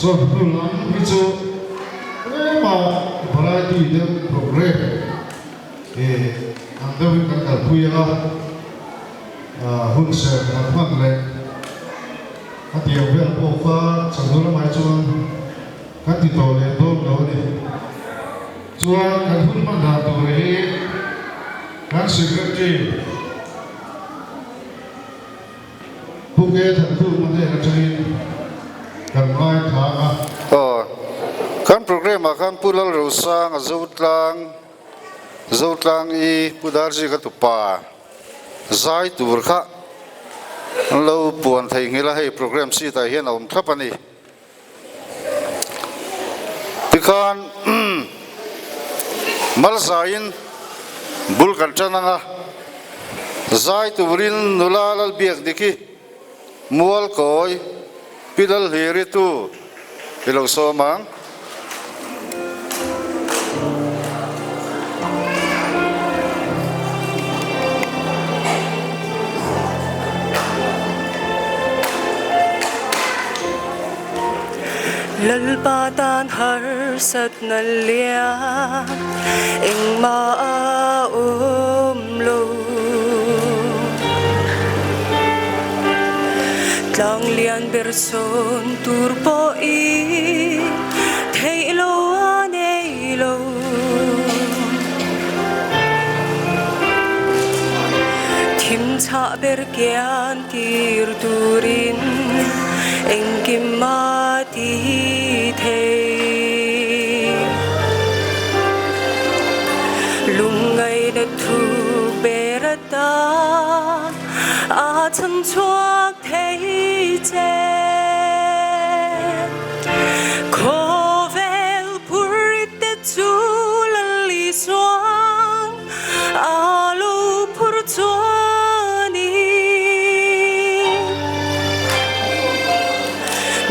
Chawhnu lam hi chu mà variety de program ang dawin kan kalpuya hun se kan phang le atiang vel po kha chawhnu lam ai chuan kan ti to le dom lo ni chuan kan hun man da tu hi kan secretary puke than thu ma de ka chain kan mai tha kan program kan pulal rusang zotlang I pudarji ka tupa zai tur kha lo puan thei ngila hei program si ta hian om thapani tikan mal zain bul kan chananga zai turin nulalal biak diki mual koi pilal hiri tu pilong somang lalpatan har sat na lia eng ma lo tlang lian berson turpo I thei lo nei lo thim cha ber kian tir turin eng kim ma ti lungay na thu berata chan chuak thei che khovel purit te chu lali swang alu pur chuani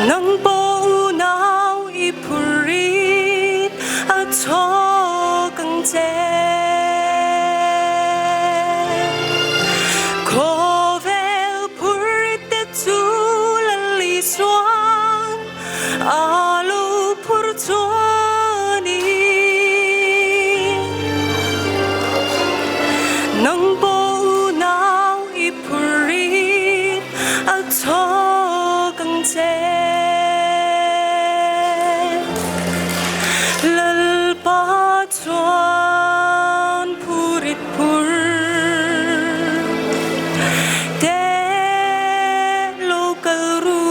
nang po nau I purit a cho kang che alu pur chuani nang bo nau I purit a cho kang che lal pa chuan purit pur te local ru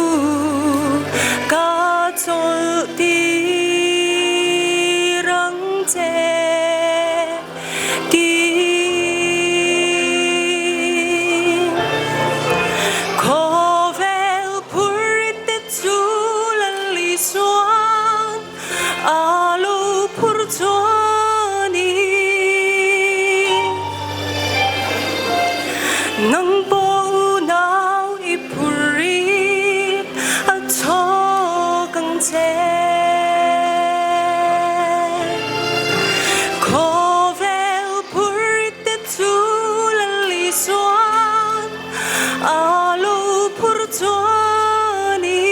ka chol ti rang che ti khovel purit te chu lali swan alu pur chuani nang bo nau I purit a cho kang che khovel purit te chu lali swan alu pur chuani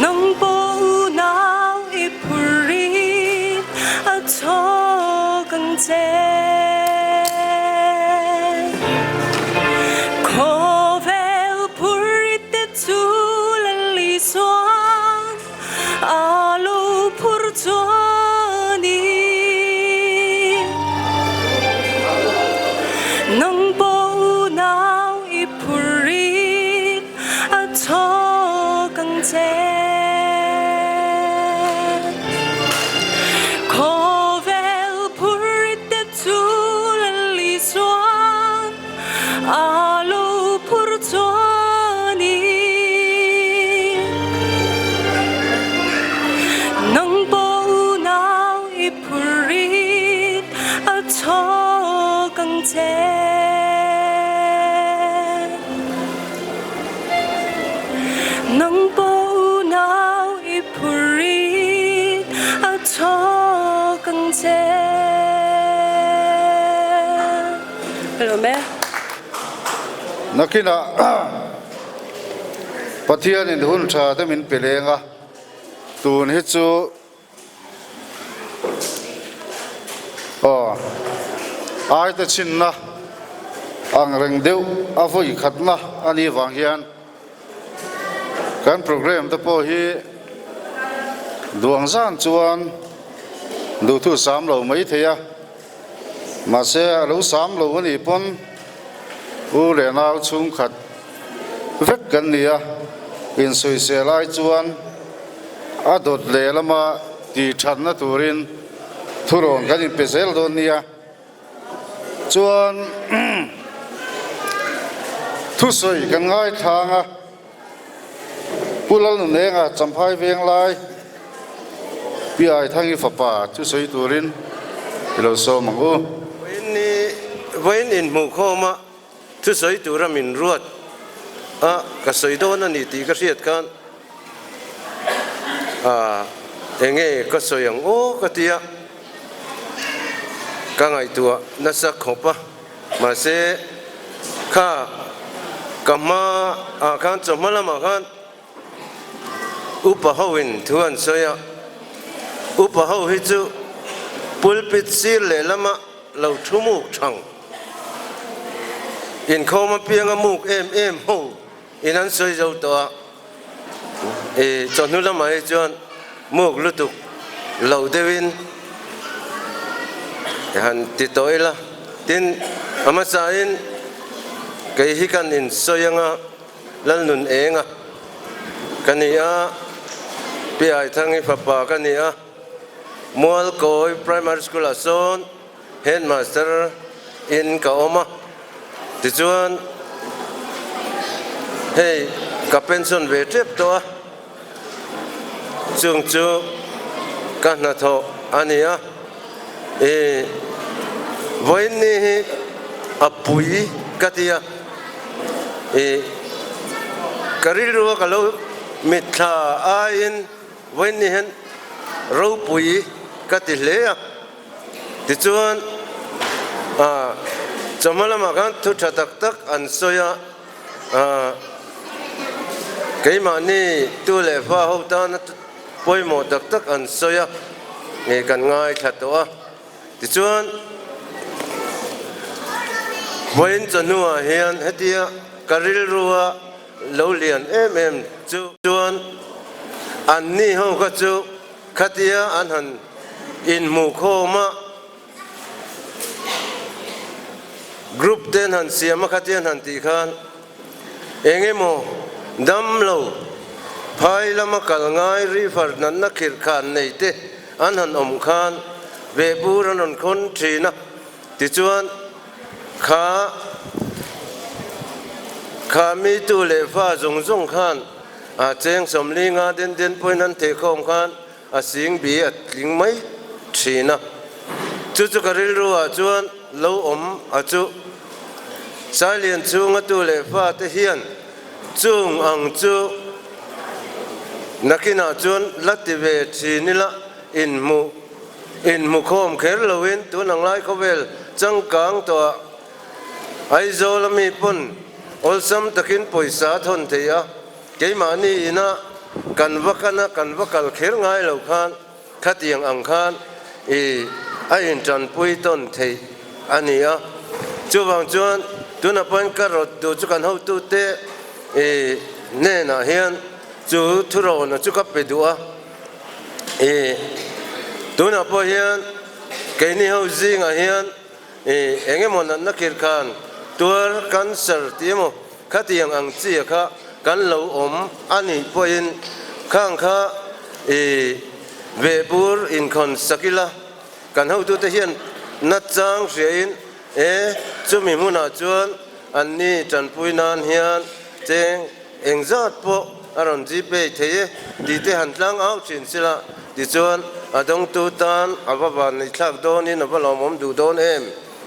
nang bo nau I purit a cho kang che khovel purit te chu lali swan alu pur chuani nang bo nau I purit a cho kang che khovel purit te chu lali swan alu pur chuani nang bo nau I purit a cho kang che nang bo nau I purit a cho kang che hello me nakina ปัทยานินหุ่นชาแต่มินเปเลงะตูนฮิจูไอ้แต่ชินนะอังเริงเดียวอาวุธขัดนะอันนี้วางเฮียนการโปรแกรมตะโพฮีดวงซานจวนดูทุสามเหล่าไม่เทียมาเสียรู้สามเหล่าวันนี้ปนอูเรนาวชุงขัดเวกกันเนี่ยอินสุยเสียไล่จวนอาดดเลละมาตีชันนะตูรินทุรนกันอินเปเซลโดนเนี่ยจวนทุสวยกันง่ายทางอ่ะผู้เล่นเองอ่ะจำพายเวียงไล่พี่ไอ้ทางอีฟ้าป่าทุสวยตูรินเราโซมังอูวันนี้หมู่ข้อมาทุสวยตูรามินรวดก็สวยโดนนี่ตีก็เสียดกันเองก็สวยอย่างโอ้ก็เตียก็ไงตัวนักสักขบมาเสข้ากำมาข้าจมมาละมาข้าอุปหัวินทวนสวยอุปหัวฮิจูปุลปิดซีเลละมาเราทุ่มุกช่างอินเขามาเพียงมุกเอ็มหูอินั้นสวยเจ้าตัวจนนู้นละมาจนมุกลุตุกเราเดวินฮันติดตัวละทินอามาสาอินเกี่ยฮิกันอินสวยงาลันนุนเองกันนี่พี่ไอ้ทั้งอีฟ้าป่ากันนี่มัวลโกย primary school อาสอน headmaster อินกับอมาติจวนเฮ้กับเป็นส่วนเวทีตัวจุงจูกันนาทออันนี้วันนี้ปุยกัตยากริรัวกับเรามิตรอินวันนี้เห็นรูปุยกัติเลียติจวนจำมาละมากันทุกชาตักอันสวยเกี่ยมันนี่ตัวเล็บฟ้าหูตาปอยหมดตักอันสวยกันง่ายชัดตัวติจวนวันจันทร์เฮียนเฮตียกริลรัวเลวเลียนจวนอันนี้เขาก็จูขัดยาอันหันอินมุโคมากรุ๊ปเดินหันเสียมาขัดยาหันตีขานเองโมดำโลพายละมากัลง่ายรีฟาร์นันนักขิรขานในเตอันหันอมขานเวบูรันคนทีนะติจวนข้ามีตัวเล็บฟ้าจงขานเจงสมลีงาเด่นปอยนั้นเทคอมขานสิงบีลิงไม่ทีนะจุกริลรัวจวนเลวจุสายเลียนจูงตัวเล็บฟ้าเทียนจูงอังจูนักนาจวนลัติเวทีนี่ละอินมุคอมเคลวินตัวนังไลเขาเวลจังกังตัวไอโซลมีปนอลซัมตะกินปุยสาทนเทียเกี่ยมานี่นะกันวักเคลง่ายเหล่าขานขัดยังอังขานไออินจันปุยต้นเทียอันนี้จูบางจวนตัวนับเป็นกระโดดตัวจุกันหูตัวเตเน่น่ะเฮียนจูทุรนจุกับไปดูตัวนับเป็นเฮียนเกี่ยนี่เขาจิงเฮียนเองมันนักเขียนขันตัวกันเสิร์ตที่มั้งขัดยังอังจีค่ะกันเหล่าอันนี้เป็นข้างข้าเวบูร์อินคอนสกิลากันหูตัวเฮียนนัดจังเสียนจุมีมุนาจวนอันนี้จันปุยนานเฮียนเจงเอ็งจัดปะอารมณ์จีเปย์เทียดีเตหันหลังเอาชินสิละดิจวนดงตูตันอาบานในชักโดนนี่นับลมดูโดน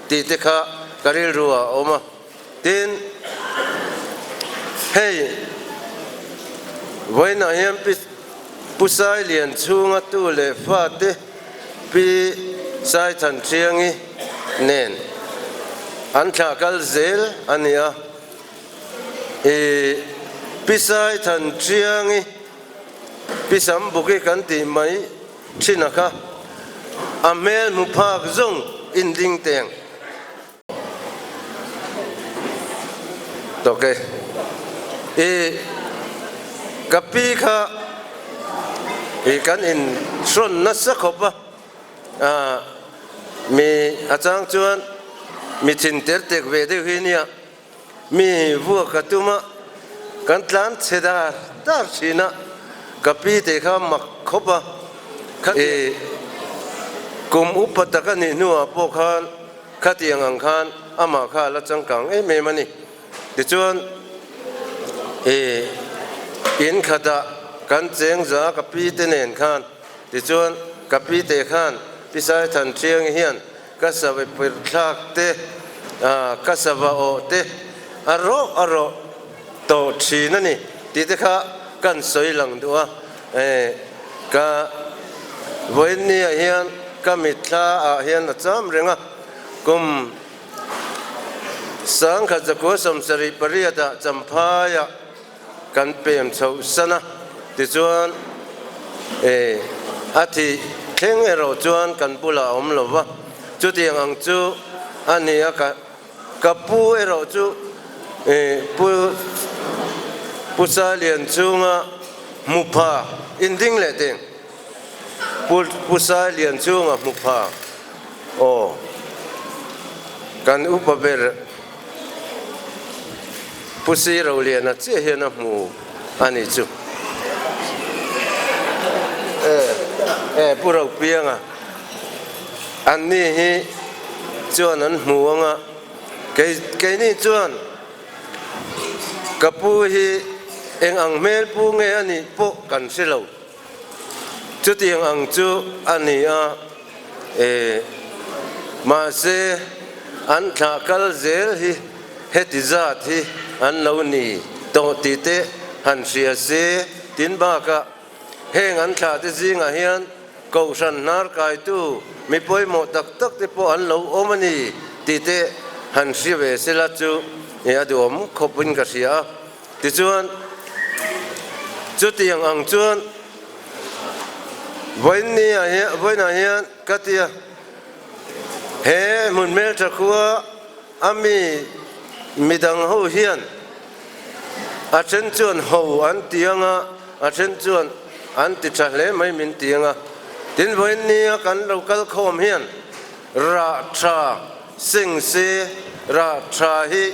ดีเตค่ะกริลรัวออกมาดินเฮ้ยวันนั้นเฮียนผู้ชายเลียนชูงตัวเล็บฟาดปีสายทันเชียงเน้นอันชากัลเซลอันนี้ พิสัยทันเชียงพิสัมบุกิกันติไม่ชินะคะอเมลมุภาคจงอินดิงเตียงโอเคกับปีค่ะกันอินส่วนนัสขบะมีอาจารย์ชวนมีชินเตอร์เตกเวเดวิเนียมีวัวกตุมะกันหลานเสดาดาร์ชินะกับปีเตข้ามักขบะกุมอุปตะกันนี่นัวพวกขันขัดยังอังคันอามาข้าละจังกังเมมันนี่ดิจวนอินขัดกันเจงจ้ากับปีเตเนนขันดิจวนกับปีเตขันพิสัยทันเชียงเฮียนก็สบายเปิดทักเตก็สบายโอเตอารมณ์โตชีนั่นนี่ที่เตข้ากันสวยหลังตัวก็วันนี้เฮียนก็มิตรเฮียนจำเรื่องกุมสังขจักรสมสริปริยตจำพายกันเปลี่ยนชาวสนะที่ชวนอาทิเข่งเราชวนกันปุลาอมลวะจุดยังอังจูอันนี้กับปูเราจูปูซาเลียนจูงมุพาอินดิ้งเลติงปูซาเลียนจูงมุพาโอ้กันอุปเบรผู้ซีเราเรียนนะเจ้าเห็นนะหมูอันนี้จูผู้เราเปียงอันนี้ฮีจวนนั้นหมูเกนี่จวนกับผู้ฮีเองอังเมลผู้เงี้ยอันนี้พวกกันเสียแล้วจุดยังอังจูอันนี้มาเสอันทักลเซลฮีเฮติจัดฮีอันเหล่านี้โตติเตหันเสียเสตินบากะเฮงอันขาดจริงเฮียนกูฉันนารกายตู้มีป่วยหมดตักที่พออันเหล่าอมันนี่ติเตหันเสียเวสละจูเนี่ยดูผมขบวนกับเสียติจวนจุดยังอังจวนวันนี้เฮียนกัตยาเฮมุนเมลจักว่าอามีดังหูเฮียนอาเชนจวนหูอันเตียงอาเชนจวนอันติดทะเลไม่มีเตียงดินวันนี้กันเราก็ขมเฮียนราชาสิงเสราชาฮิ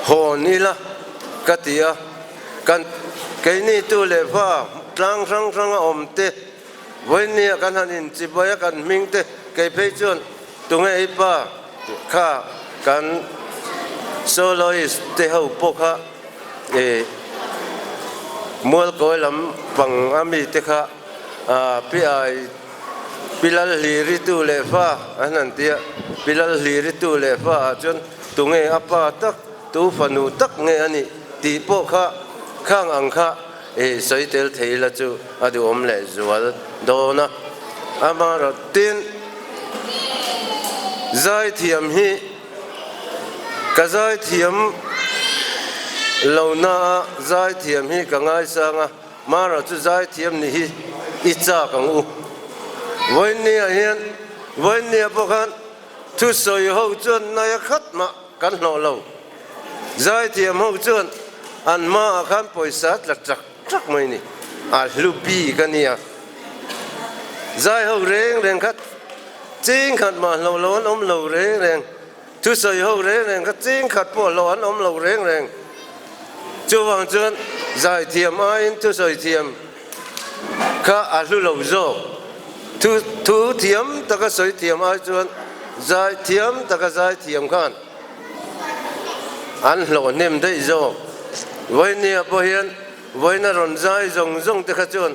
โหนี่ละกัตยากันแกนี่ตัวเล็บว่าตั้งสังอมเตวันนี้กันหันจิบอยกันมิงเตแกเพจวนตรงไอ้ป้าข้ากันโซโลอิสเตหูปกข้ามัวก้อยลำฟังอามีเตข้าพิลาลีริตูเลฟ้าอันนั้นเดียพิลาลีริตูเลฟ้าจนตรงไอ้อาป้าตักตูฟันูตักเงี้ยนี่ตีปกข้าข้างอังข้าสวยเตลเทลจูอดูอมเลจวลโดนะอามารตินใจเทียมฮีกะใจเทียมเหล่านาใจเทียมฮีกังไงสังมาเราจะใจเทียมนี่อิจฉากังอูวันนี้เห็นวันนี้พวกกันทุสอยหูจนนายขัดมากันหล่อเราใจเทียมหูจนอันมาขันปอยสัตว์ละจักไม่นี่ลูบีกันเนี่ยใจหูเร่งขัดจริงขัดมาเราล้วนอมเราเร่งทุสอยหูเร่งขัดจริงขัดปวดล้วนอมเราเร่งจู่วังจนใจเทียมไอ้ทุสอยเทียมข้าลูเราโจทุเทียมตะก็สอยเทียมไอ้จนใจเทียมตะก็ใจเทียมขันอันหล่อเนิ่มได้โจวันนี้พอเห็นวันนั้นรอนใจจงตะก็จน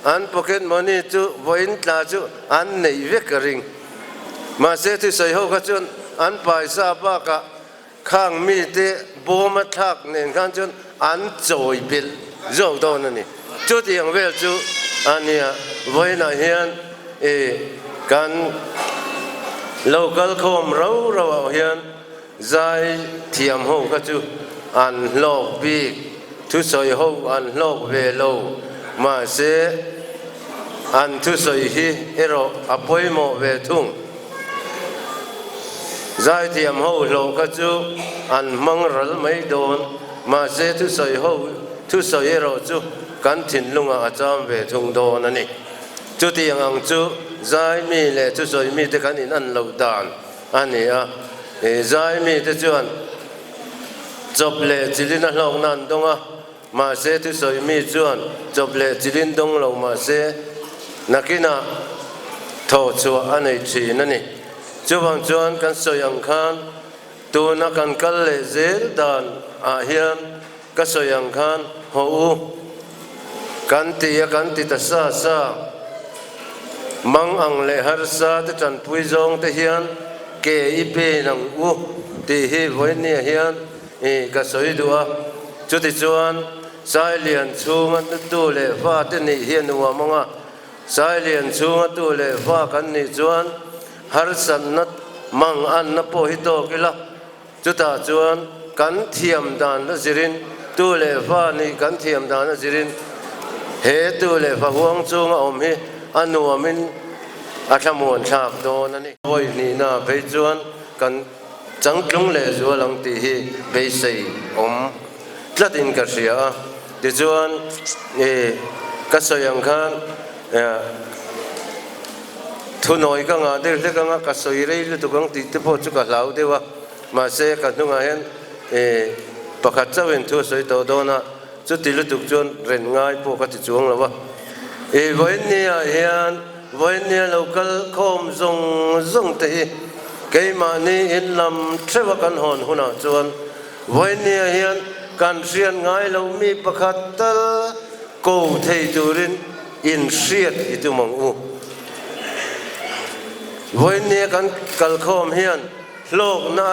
อันพอเห็นมันนี่จู่วันตาจู่อันในเวกริงมาเสียที่ใส่หัวก็จนอันไปซาบ้ากะข้างมีเตะโบมาทักเนี่ยข้างจนอันโจยบิลโจโดนนี่จุดยังเวลจู่อันนี้วันนั้นเห็นกันเราก็คมเราเห็นใจเทียมหัวก็จู่อันโลกบี thu soi ho an lok ve lo ma se an thu soi hi ero apoi mo ve thung zai thiam ho lo ka chu an mang ral mai don ma se thu soi ho thu soi ero chu kan thin lunga acham ve thung don ani chu tiang ang chu zai mi le thu soi mi te kan in an lo dan ani a zai mi te chuan chop le chilin a hlok nan donga ma se thu soi mi chuan chop le chilin dong lo ma se nakina tho chu anei thin ani chuwang chuan kan soyang khan tu na kan kal le zel dan a hian ka soyang khan ho u kan ti ta sa mang ang le har sa te chan pui zong te hian ke i pe nang u ti hi voi ni hian ka soi dua chu ti chuan Sailianchhunga tu le fa te ni hian wa manga Sailianchhunga tu le fa kan ni chuan har san nat mang an na po hi to kila chu ta chuan kan thiam dan la zirin tu le fa ni kan thiam dan la zirin he tu le fa huang chunga om hi anuamin athamuan thak don ani voi ni na pe chuan kan changtlung le zo lang ti hi be sei om tlatin ka ria ti chuan ka soyang khan thu noi ka nga de le ka nga ka soi rei lu tu kang ti te po chu ka lau de wa ma se ka nu nga hen pakhat chawen thu soi to dona chu ti lu tu chuan ren ngai po ka ti chuang lawa voi ni a hian voi ni local khom zong te hi ke ma ni in lam trewa kan hon huna chuan voi ni a hian kan rian ngai lo mi pakhat tal ko thei turin in riat i tu mong u voi ni kan kal khom hian lok na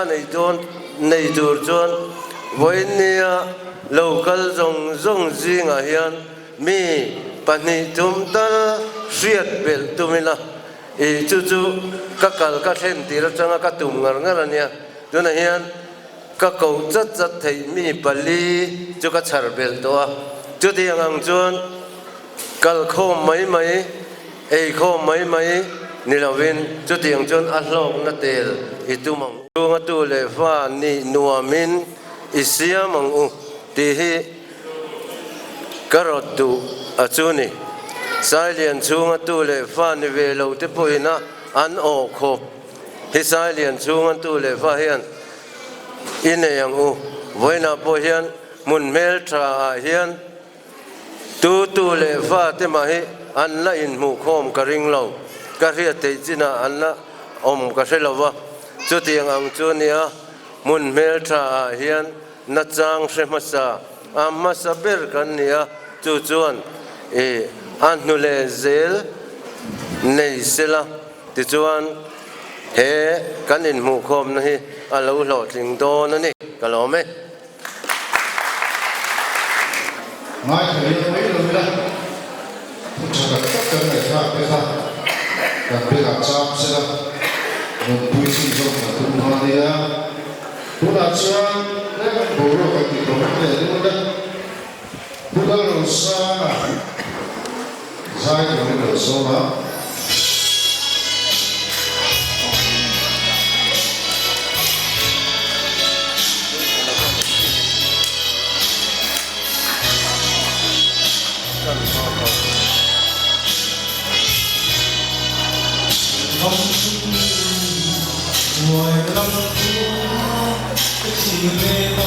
nei tur chuan voi ni local zong zinga hian mi pani tum ta riat bel tumila chu ka kal ka thlen ti ra changa ka tum ngar ania tuna hian ka ko chat thei mi pali chu ka char bel to a chu ti ang chuan kal khom mai khom mai nilavin chu ti ang chuan a hlok na tel i tu mong tunga tu le fa ni nuamin isia mong u ti hi karot tu achuni Sailianchhunga tu le fa ni ve lo te poina an o kho hi Sailianchhunga tu le fa hian ine yang u voina po hian mun mel tra hian tu le fa te ma hi an la in mu khom ka ring lo ka ria te china an la om ka hrelowa chu tiang ang chu nia mun mel tra hian na changhremasa amma saber kan nia chu chuan an nu le zel nei sela ti chuan he kan in mu khom na hi a lo hlo tling do na ni ka lo me mai thầy mấy lần nữa cho cả tất cả người ta biết ta đặc biệt là cha sẽ là một buổi sinh trong một tuần hoa đi á bữa nào chưa lấy cái bộ đồ cái gì đó để đi mua đấy bữa nào rồi sao sai thì mình được số đó ngoài lắm cái gì về ta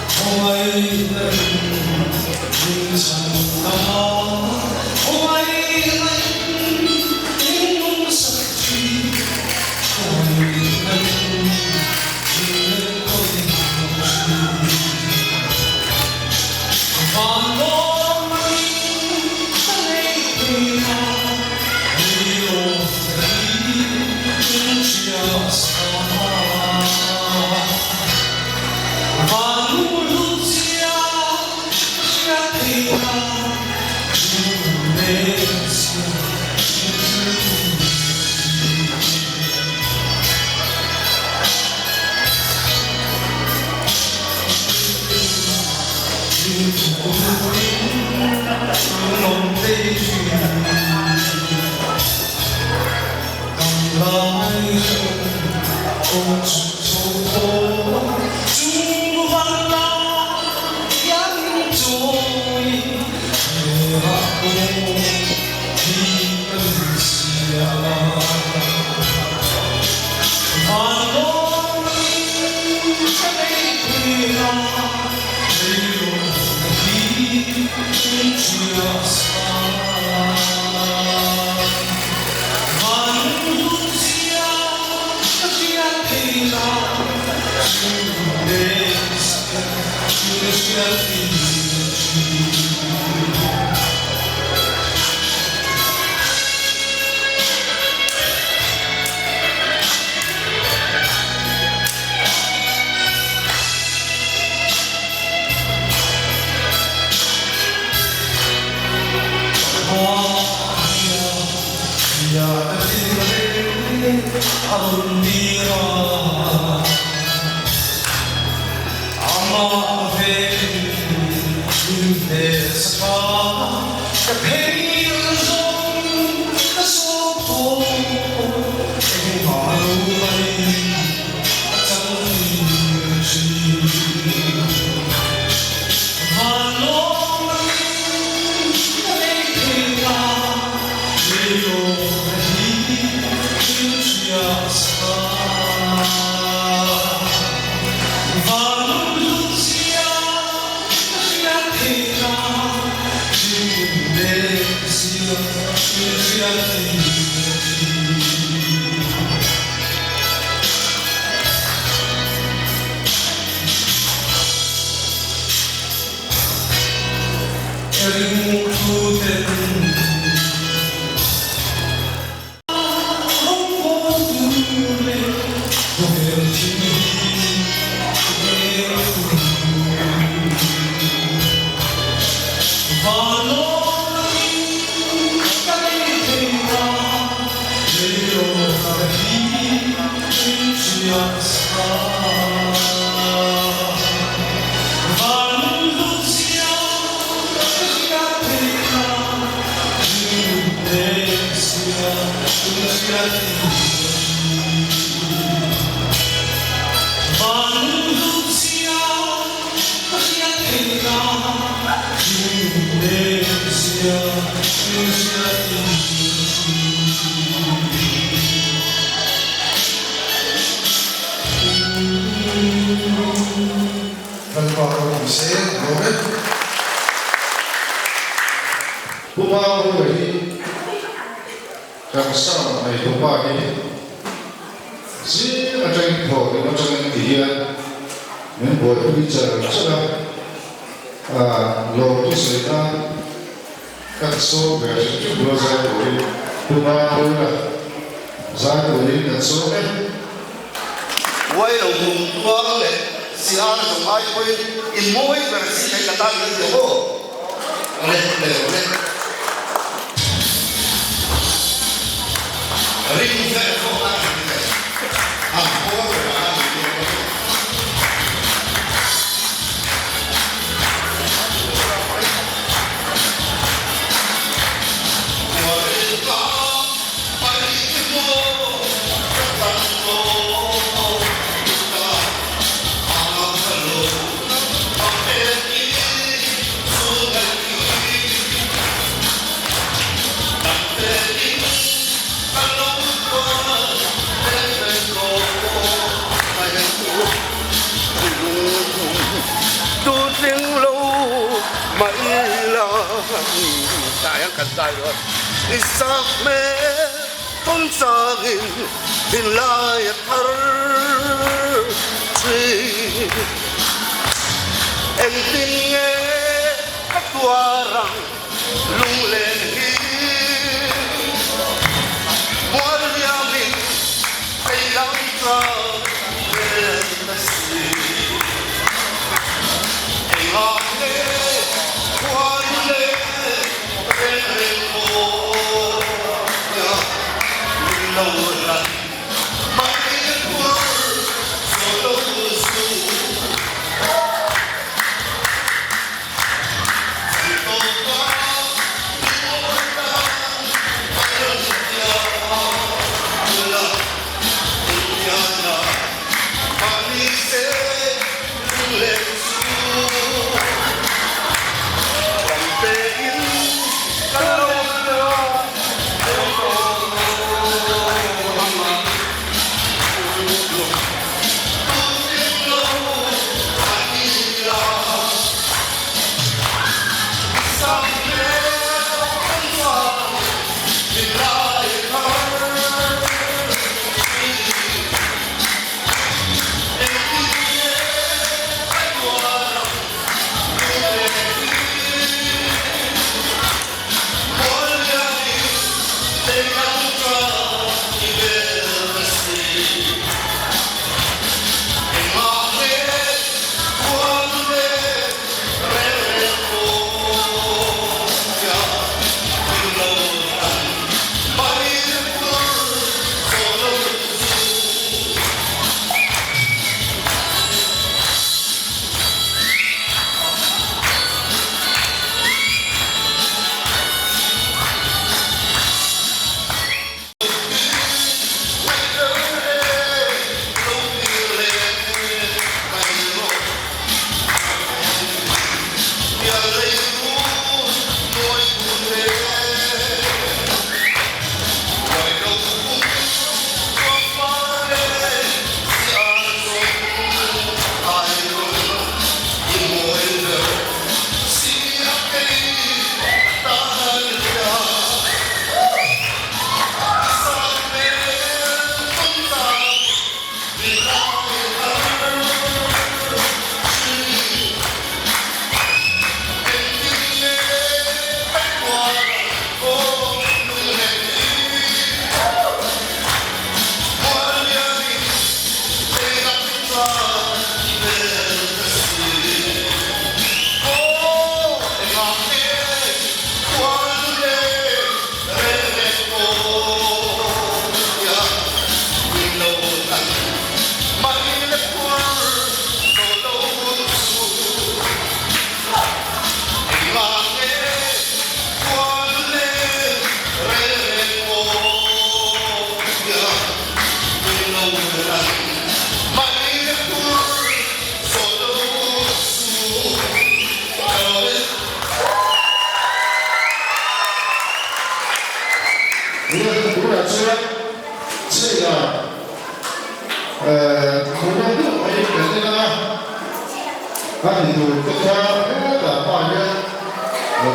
không ai lần mình chẳng ta không ai lần những sắc chi không ai lần chỉ có tình và lo mình thấy tình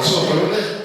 so ko le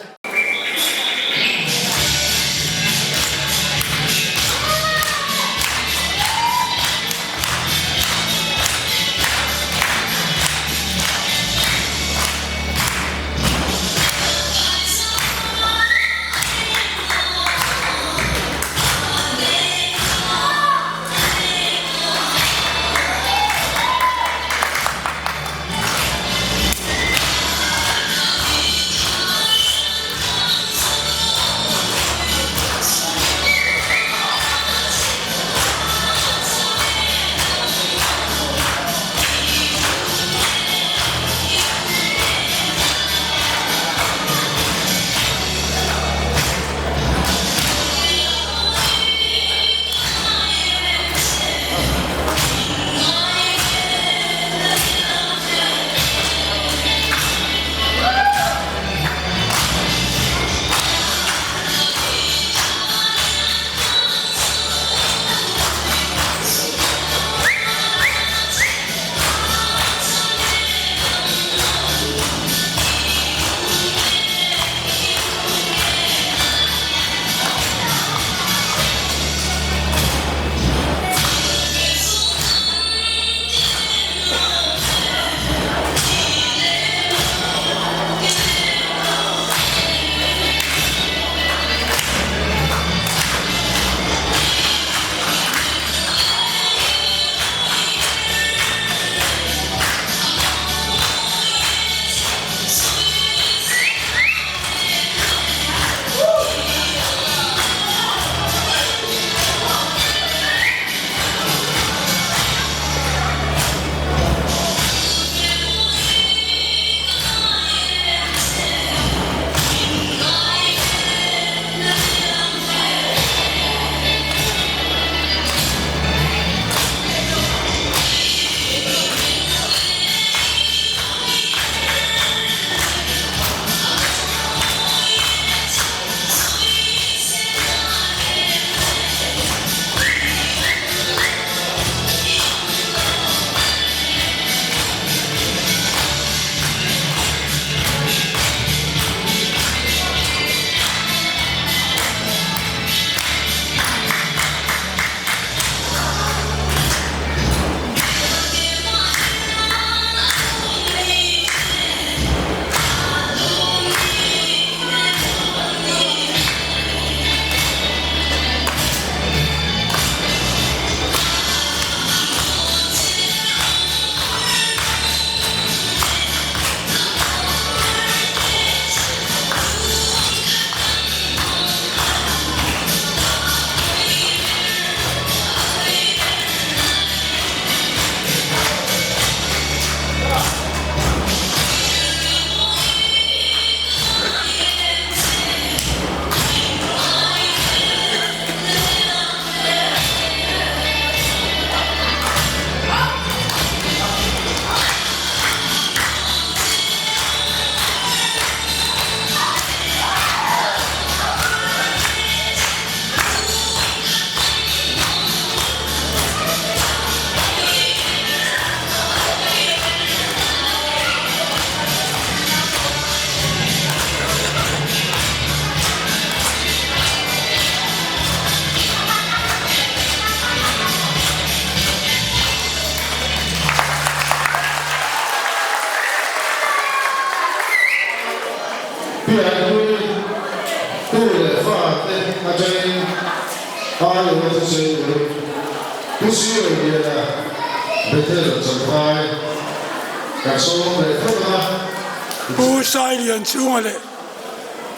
不Sailianchhunga le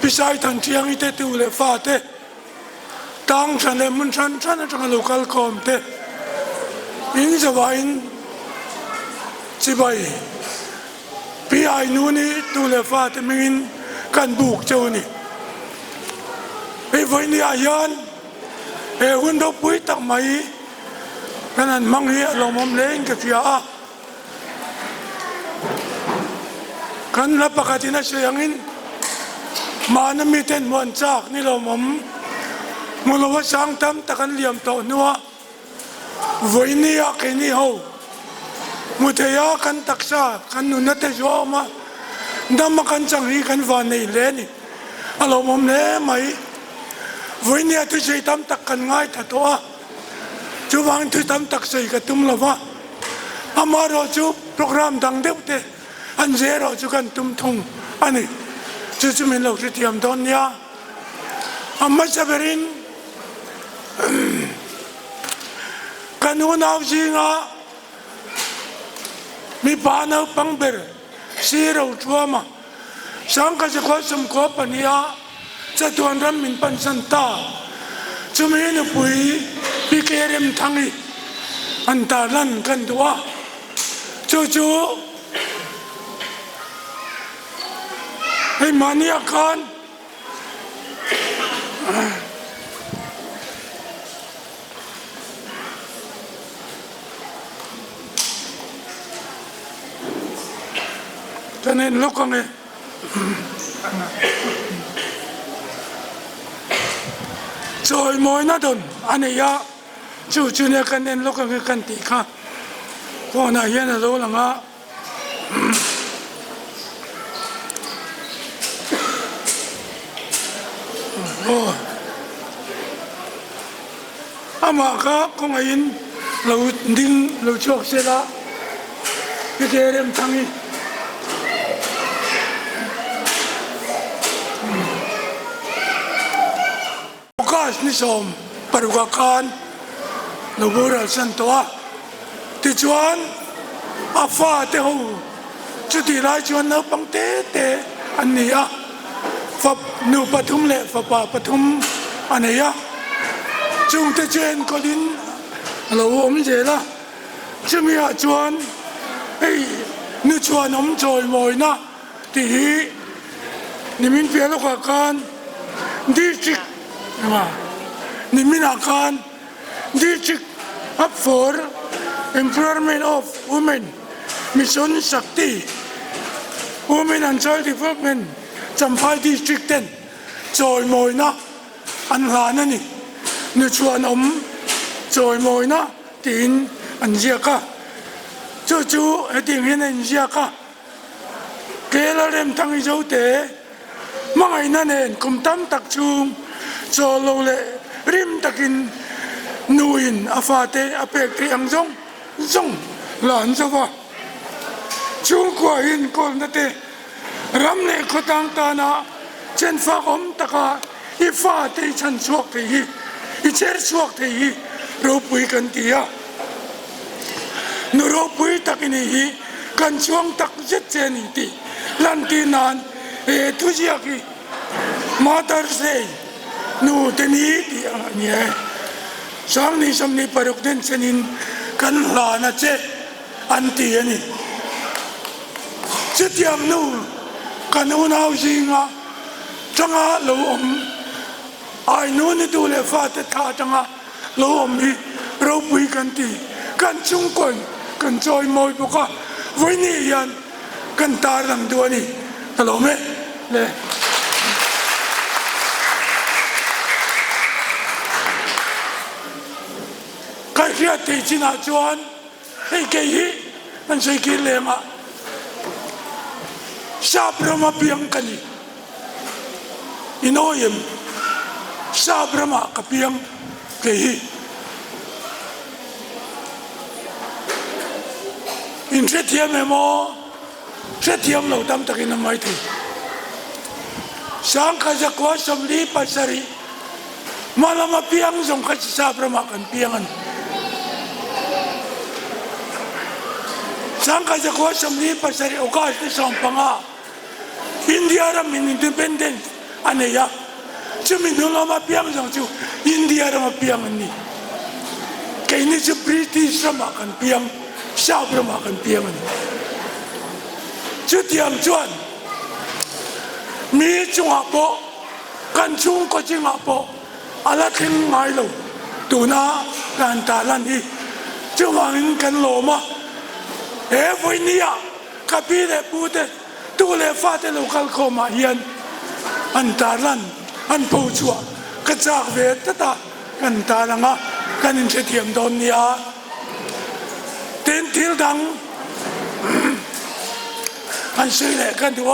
pisai tan tiang ite tu le fa te tang chan le mun chan chang local com te in zawain chibai pi ai nu ni tu le fa te min kan buk chau ni e voi ni ayan e hun do pui tak mai kanan mang hi lo mom leng ka fia a kan la pakatina sayangin mana miten mon chak ni lo mom mulo sang tam takan liam to nuwa voi ni a ke ni ho muteya kan taksa kan nu na te jo ma ดำมากันจังฮีกันวันในเลนี่อารมณ์ผมเล่ไหมวันนี้ที่ใช้ทำตักกันง่ายแต่ตัวจูวางที่ทำตักใส่กับตุ้มละวะอามาเราจูโปรแกรมดังเด็กเตอันเจเราจูกันตุ้มทงอันนี้จูมีเราที่เตรียมตอนนี้อามาจะเป็น กันหัวหน้าจิงะมีปานเอาปังเบอร์สีเราชัวมาสังกัดความสมควรปนิยาจะตัวนั้นมินปันสันตาจุมีนปุยพิเคเรมทั้งนี้อันตาลันกันตัวจู่ให้มานิยากันจะเน้นลูกกันเลยจอยมอยน่าดนอันนี้ยาจู่เนี่ยกันเน้นลูกกันกันตีค่ะพวกนายยันรู้หลังอ่ะโอ้อามาครับคงไอ้ยินเราดิ้งเราโชคเสียละพี่เจริญทั้งนี้นิสมปรุกการลูกเราสันตัวที่ชวนอาฟ้าเตหูจุดที่ไรชวนเราปังเตอันนี้อ่ะฝับนูปฐุมเล่ฝับป่าปฐุมอันนี้อ่ะจุงเตเจนก็ดินเราไม่เจละจะมีอาชวนไอ้นึกชวนน้ำจอยมอยนะที่นี่มินเปียลูกการดิจิกนี่มีนักการ District up for Empowerment of Women Mission Shakti Women and Child Development จำพาย District 10จอยมอยนะอันหานั่นนี่นึกชวนจอยมอยนะตีนอันเจียก้าจู่ไอ้ตีนเห็นอันเจียก้าเกล้าเริ่มทั้งอีเจ้าเตะมาไงนั่นเองคุมตั้มตักชุมโจโลเลริมตะกินนูอินอาฟาเตอเปกที่อังจงหลานสวะชุงกว่าอินคนนั่นเตรำเนคตังตานาเช่นฟ้าอมตะกาอีฟ้าเตฉันชวกเตยอีเชร์ชวกเตยรูปุยกันตียนูรูปุยตะกินีกันช่วงตักเจ็ดเจนิตีลันตีนานทุจิยากีมาตาร์เซนูเตนีที่อันนี้สังนิสมนิปรุกเดนเซนินกันหลานะเจอันที่อันนี้จุดยังนูกันนูนเอาจริงอ่ะจังอ่ะลูกไอ้นูนี่ดูเลฟ้าเตท่าจังอ่ะลูกมีเราปุยกันตีกันจุงกันกันจอยมอยพวกอ่ะวันนี้ยันกันตาลังตัวนี้ฮัลโหลไหมเลยใครที่ตีจินาจวนไอ้เกี่ยมันใช่กี่เลมอ่ะชาบรมาเพียงกันนี่อินโอยิมชาบรมากับเพียงเกี่ยอินเสียเมโมเสียมเราทำตะกินไม่ถึงสังขารกว่าสมรีปัสสรีมาลมาเพียงสงขจชาบรมากันเพียงกันสังกัดกว่าสมัยปัจจุบันโอกาสที่สองปังอาอินเดียรามินอินดิเพนเดนต์อันนี้ยะจะมีดูลมาเพียงจังจูอินเดียรามาเพียงอันนี้แค่นี้จะบริติชรามากันเพียงชาวรามากันเพียงอันนี้จุดยังจวนมีจุงอาโปกันจุงก็จุงอาโปอะไรทิ้งไงลูกดูนะการตาลันที่จะวางกันโลมาวันนี้กับพี่เด็กพูดตัวเล็กฟ้าเตลูกเข้ามาเฮียนอันตาลันอันผู้ชัวกระจากเวทตากันตาลังอ่ะกันอินเทียมโดนเนี่ยเต็นทิลดังอันสื่อเล็กกันตัว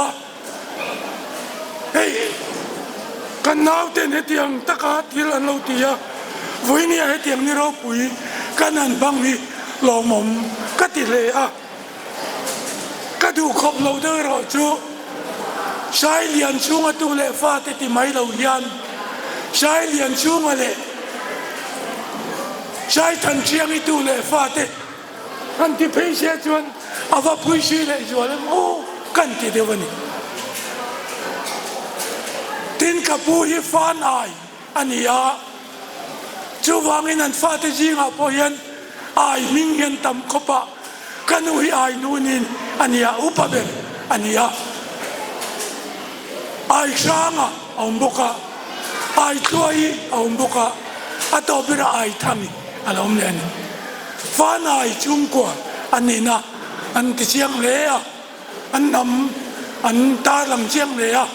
เฮ้ยกันน้าวเต้นให้เตียงตะกาที่ลันเราเตียวันนี้ให้เตียงนี่เราปุ๋ยกันนั่นบางทีหล่อหมอมก็ติดเลยอ่ะก็ดูขบเราเด้อเราจูใช้เลียนช่วงตัวเล่ฟ้าติไม่เราเลียนใช้เลียนช่วงอะไรใช้ทันเชียงอีตัวเล่ฟ้าติอันที่เพย์เสียจวนเอาว่าพุยชีเลยจวนโอ้กันที่เดียวนี้ทินกับผู้ที่ฟ้านายอันนี้อ่ะจูวางินันฟ้าติจิงอ่ะพอเห็นไอ้มิงเห็นตำขบะกันอุยไอ้นู่นนี่อันนี้อ่ะอุปเบลอันนี้อ่ะไอ้ช่างอ่ะเอาบุกอ่ะไอ้ตัวอีเอาบุกอ่ะอัตโตเป็นไอ้ทามิอะไรอมเลนฟ้านายจุงกว่าอันนี้นะอันที่เชียงเลยอ่ะอันนำอันตาลำเชียงเลยอ่ะ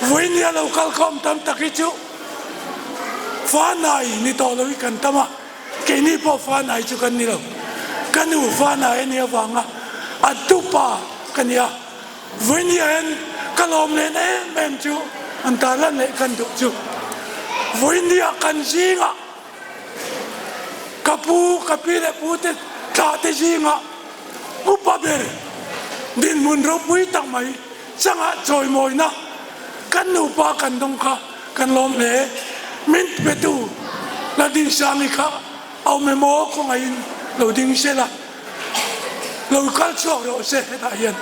วันนี้เราคัลคอมทำตะกี้จูฟ้านายนี่ต่อเลยกันทำอ่ะแค่นี้พอฟ้านายจูกันนี่เรากันอยู่ฟ้านายนี่ฟังอ่ะอัดตุปากันเนี่ยวันนี้เห็นกันลมเลยเนี่ยแม่จูอันตาลันเลยกันดุจูวันนี้กันจิงอ่ะกับปูกับพี่เล็กปูเตชาติจิงอ่ะอุปเบรดินมุนเราปุยตั้งไหมสังหะจอยมอยนะกันอุปกันตรงข้ากันลมเลยมินเปตูแล้วดินสามิข้าเอาเมโมของไอ้เราดิ้งเสละเราคัดชอบเราเสได้ยัน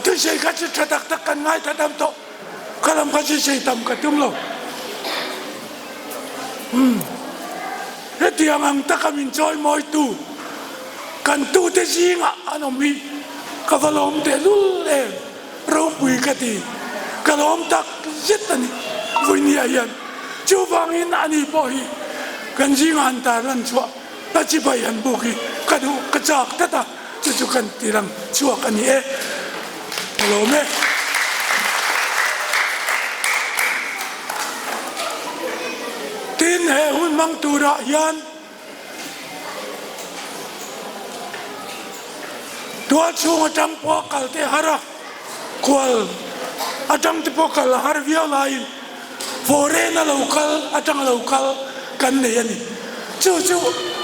ทุกสิ่งก็จะทักทักกันง่ายถ้าทำโตก็ทำก็จะใช้ทำกันตุ้มเราเฮ้ยที่ยังตะกมินจอยมอยตูกันตูเตจิงอ่ะอันนั้นมีก็ฟลอมเตลุเล่เราปุยกันดีก็ลอมตักเจ็ดนี่วันนี้ยันจูฟังอินอันนี้พอฮีกันจิงอันตาลันชัวแล้วจีบยันบุกีกันดูกระจากตาจุกันตีรังชัวกันนี่โลเมตินเหหุ่นมังตูระยันตัวช่วงจังพวกกัลเตหระควอลจังที่พวกกัลหาร์วิโอไลน์ฟอเรนเราคัลจังเราคัลกันเนี่ยนี่จู่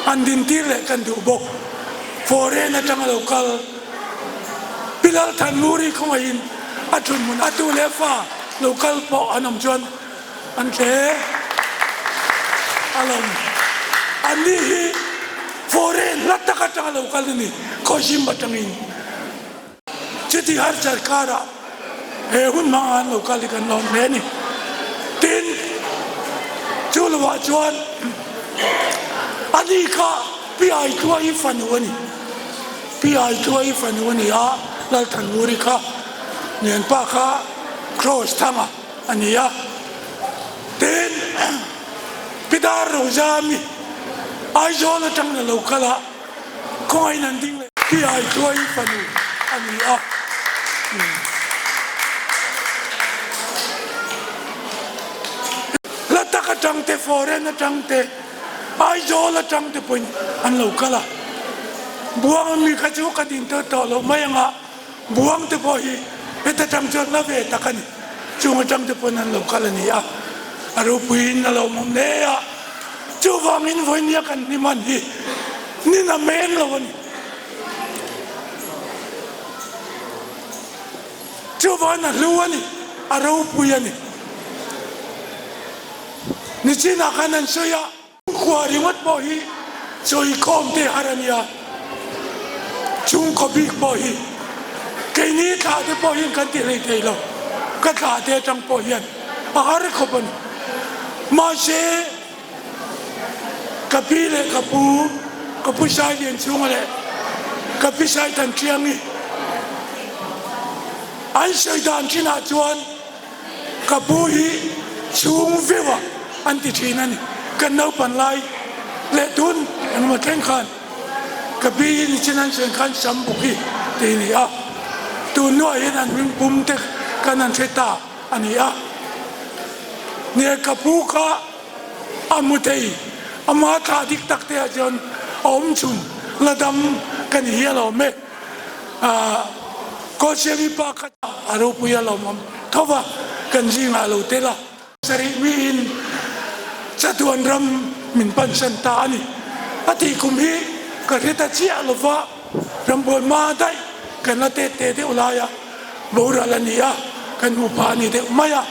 อันดินทีเล็กกันดูบกฟอเรนจังเราคัลพิลาทันมูรีของอินจุนมุนตูเลฟ้าเราคัลปออันนำจวนอันเทอารมณ์อันนี้ฟอเรนรัตกัจังเราคัลนี่ข้อชิมบัตังอินจิตที่หาจัดการะหุ่นมังอันเราคัลกันลองเล่นี่ตินจูลวาจวนอันนี้ก็พี่ไอตัวอีฟันวันนี้พี่ไอตัวอีฟันวันนี้ลัลทันมูริค่ะเนียนป้าค่ะครอสทั้งอันนี้เดินพิดารูจามีไอโจลจังเราคัลคอยนั่นดิ้งเลยพี่ไอตัวอีฟันอันนี้แล้วตะกจังเตฟอร์เรนจังเตไอโจลจังเตปุ่นอันเราคัลบวงมีข้าจูกันดินเตอร์ต่อเราไม่ยังบวงเตปอยเอตจังจวนละเวตะกันจูงจังเตปุ่นอันเราคัลนี่รูปินเรามเนียจูวังอินวันนี้กันนี่มันนี่น่ะเมนเราวันจูวันน่ะรู้วันนี้รูปุยนี่นี่จีน่ากันนั่นเสียขวาริวัดบ่อยจอยคอมเตหารันยาจุงก็บิ๊กบ่อยแค่นี้ท่าเตบ่อยกันที่เลยเทโลก็ท่าเตจังบ่อยอาร์ขบันมาเชกับพี่เลยกับผู้ชายเรียนช่วงอะไรกับพี่ชายทันเชียงนี่ไอ้ชายดันที่น่าจวนกับผู้ฮีช่วงวิวอันที่ที่นั่นกันเอาปันไลเละทุนอันมาแข่งขันกับพี่นี่ฉะนั้นแข่งขันสัมบุกีทีนี้ตัวน้อยนั่นวิ่งปุ่มเตะกันนั่นเชตาอันนี้เนี่ยกับผู้ข้าอามุเตยอามาท่าดิกตักเตะจนอมชุน la dam kan hi lo me ko se mi pa ka Rûnpui lo mom thova kan ji nga lo te la sari win chatuan ram min pan san ta ani ati kum hi ka reta chi lo va ram bol ma dai kan la te te de ulaya bora la nia kan mu pa ni de maya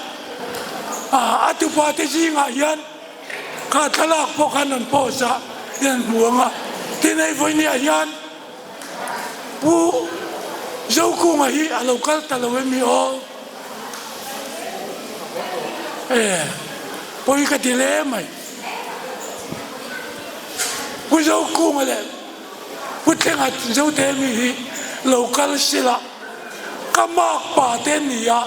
atu pa te ji nga yan ka talak po kanon po sa yan buanga tinay voi ni yan pu zau ku nga hi a local talawe mi o poi ka dile mai pu zau ku nga le pu tenga zau te mi hi local sila kama pa te ni ya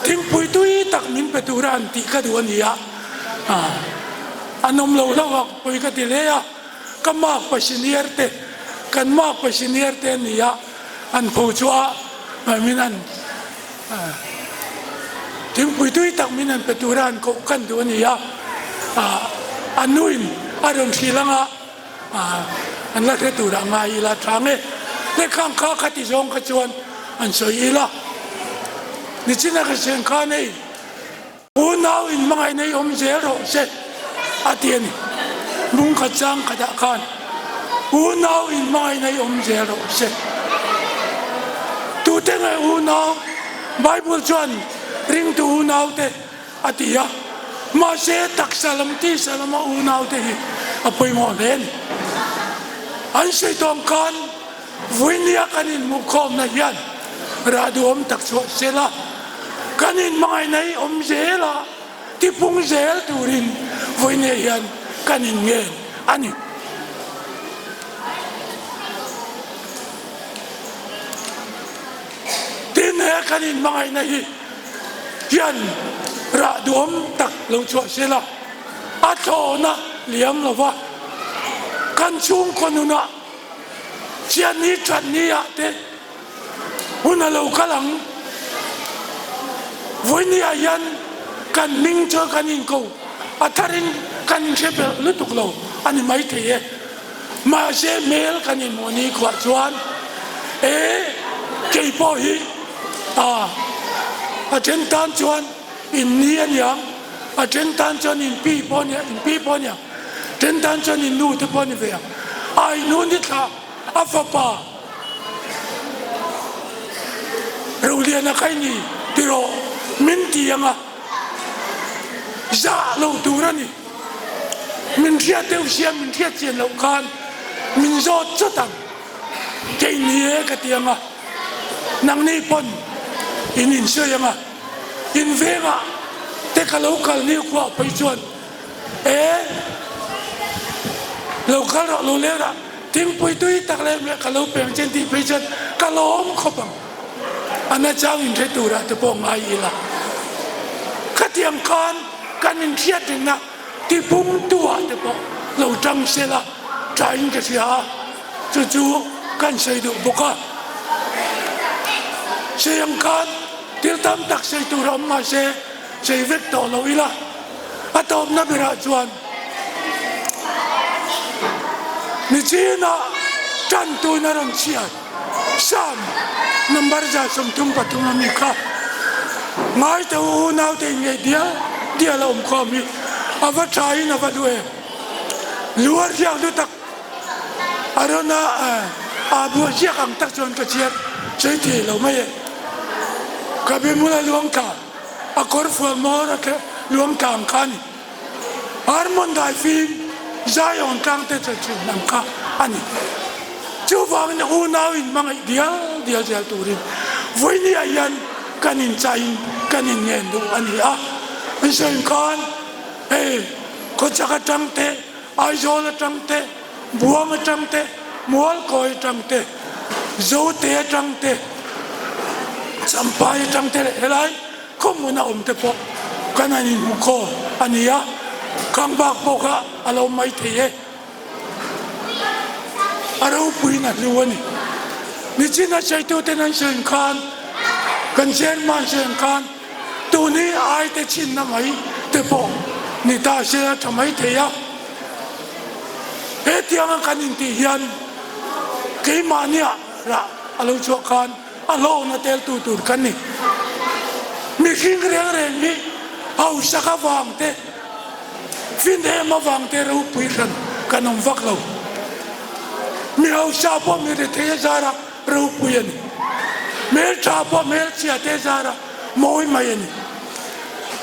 ting pui tui tak min peturan ti ka duan ya anom lo lawak poi ka dile ya kama pa senior te kan ma pa senior te ni ya an phu chua minan ting pui tui tak minan peturan ko kan duan ya anuin aron thilanga an la te tu ra ngai la thange le khang kha khati jong ka chuan an so ila ni china ka sen kha nei u nau in mangai nei om zero se atiani lung kha chang kha da khan u nau in mangai nei om zero se tu te ngai u nau bible chuan ring tu u nau te atia ma se tak salam ti salama u nau te hi apoi mo len an se tong kan vuinia kanin mu khom na yan radu om tak so sela kanin mangai nei om zela ti pung zel turin vuinia yan kanin ngen ani tin he kanin mangai nei yan radu om tak lo so sela atona liam lova kan chung konuna chian ni chan ni ya te una lo kalang voi ni ayan kan ming cho kan in ko atharin kan chepel lutuk lo ani mai the ye ma se mel kan in moni khwa chuan ke po hi a chen tan chuan in nian yang a chen tan chuan in pi po nya chen tan chuan in nu te po ni ve ai nu ni tha afapa ruliana kaini tiro minti yanga za lo turani min ria te usia min ria chen lo kan min zo chotang ke ni e ka tianga nang ni pon in se yanga in venga te ka local ni kwa pai chuan local lo lera ting pui tui tak le me ka lo peng chen ti pe chen ka lom khopang ana chang in the tu ra te po ngai ila ka tiang kan kan in thiat na ti pum tua te po lo tang se la train ka sia chu chu kan sei du boka seyang kan til tam tak sei tu ram ma se sei vek to lo ila atom na bera chuan ni china chan tu na ram chia sam number ja som tum patum mi kha ngai te u nau te nge dia la kho mi ava thai na va due luar yang du tak arona bu ji kang tak chon ka chiat sei ti lo mai ka be mula luang ka akor fu mo ra ke luang kam khani harmon dai film Zion kang te chun nam ka ani chu wang na u nau in mangai dia jal turin voi ni ayan kanin chain kanin ngen du ani a sen kan ko chaka tang te ai zo la tang te buang tang te mual koi tang te zo te tang te sampai tang te helai ko muna te po kananin mu ko ani ya kang bak po ka alo mai the aro pui na luani ni china chai tu te nan sen kan kan chen man sen kan tu ni ai te chin na mai te po ni ta se ta mai the ya he tiang kan in ti hian ke mania ra alo chu kan alo na tel tu tur kan ni mi khing reng reng ni au saka wang te fin he ma wang te Rûnpui ran kanom vak lo mi au sa po mi de te zara Rûnpui ani mel cha po mel chia te zara moi mai ani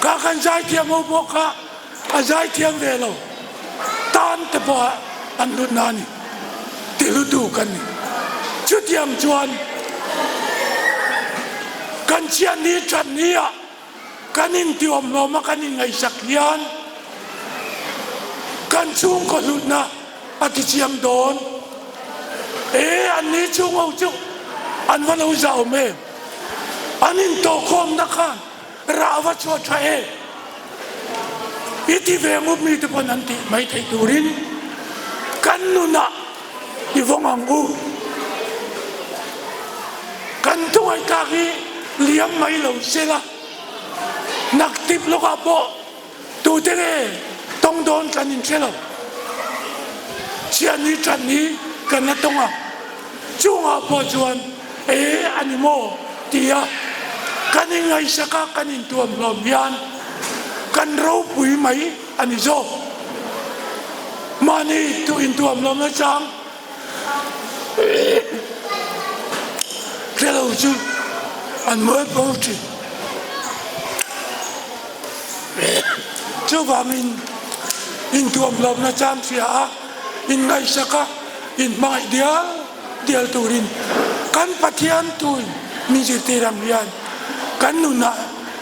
ka kan zai tiam mo bo ka a zai tiam ve lo tan te po an lu nani te lu tu kan ni chu tiam chuan kan chia ni chan ni a kan in tiom lo ma kan in ngai sak hian kan chung ko lu na ati chiam don an ni chung au chu an va lo zau me an in to khom na khan ra va cho tha e iti ve mu mi te pon an ti mai thai turin kan nu na i vong ang u kan tu ai ka gi liam mai lo se la nak tip lo ka po tu te ge tong don kan in se lo chia ni chan ni kan na tong a chung a po chuan ani mo tia kan in ngai saka kan in tuam lom hian kan Rûnpui mai ani zo mani tu in tuam lom na chang Hello, chú anh mới bố trí chú và mình in tuam lom na cham sia in ngai saka in mai dia turin kan patian tuin mi jitiram yan kan nuna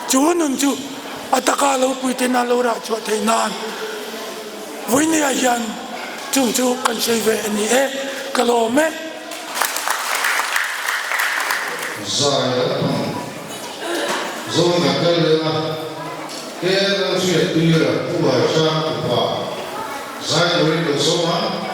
chú nun chú ataka lo puitena lo ra chu thei nan voini ayan chung chu kan sei ve ni kalome Zai Zong na kalena ke na suya tuira tua cha pa Zai ri do soma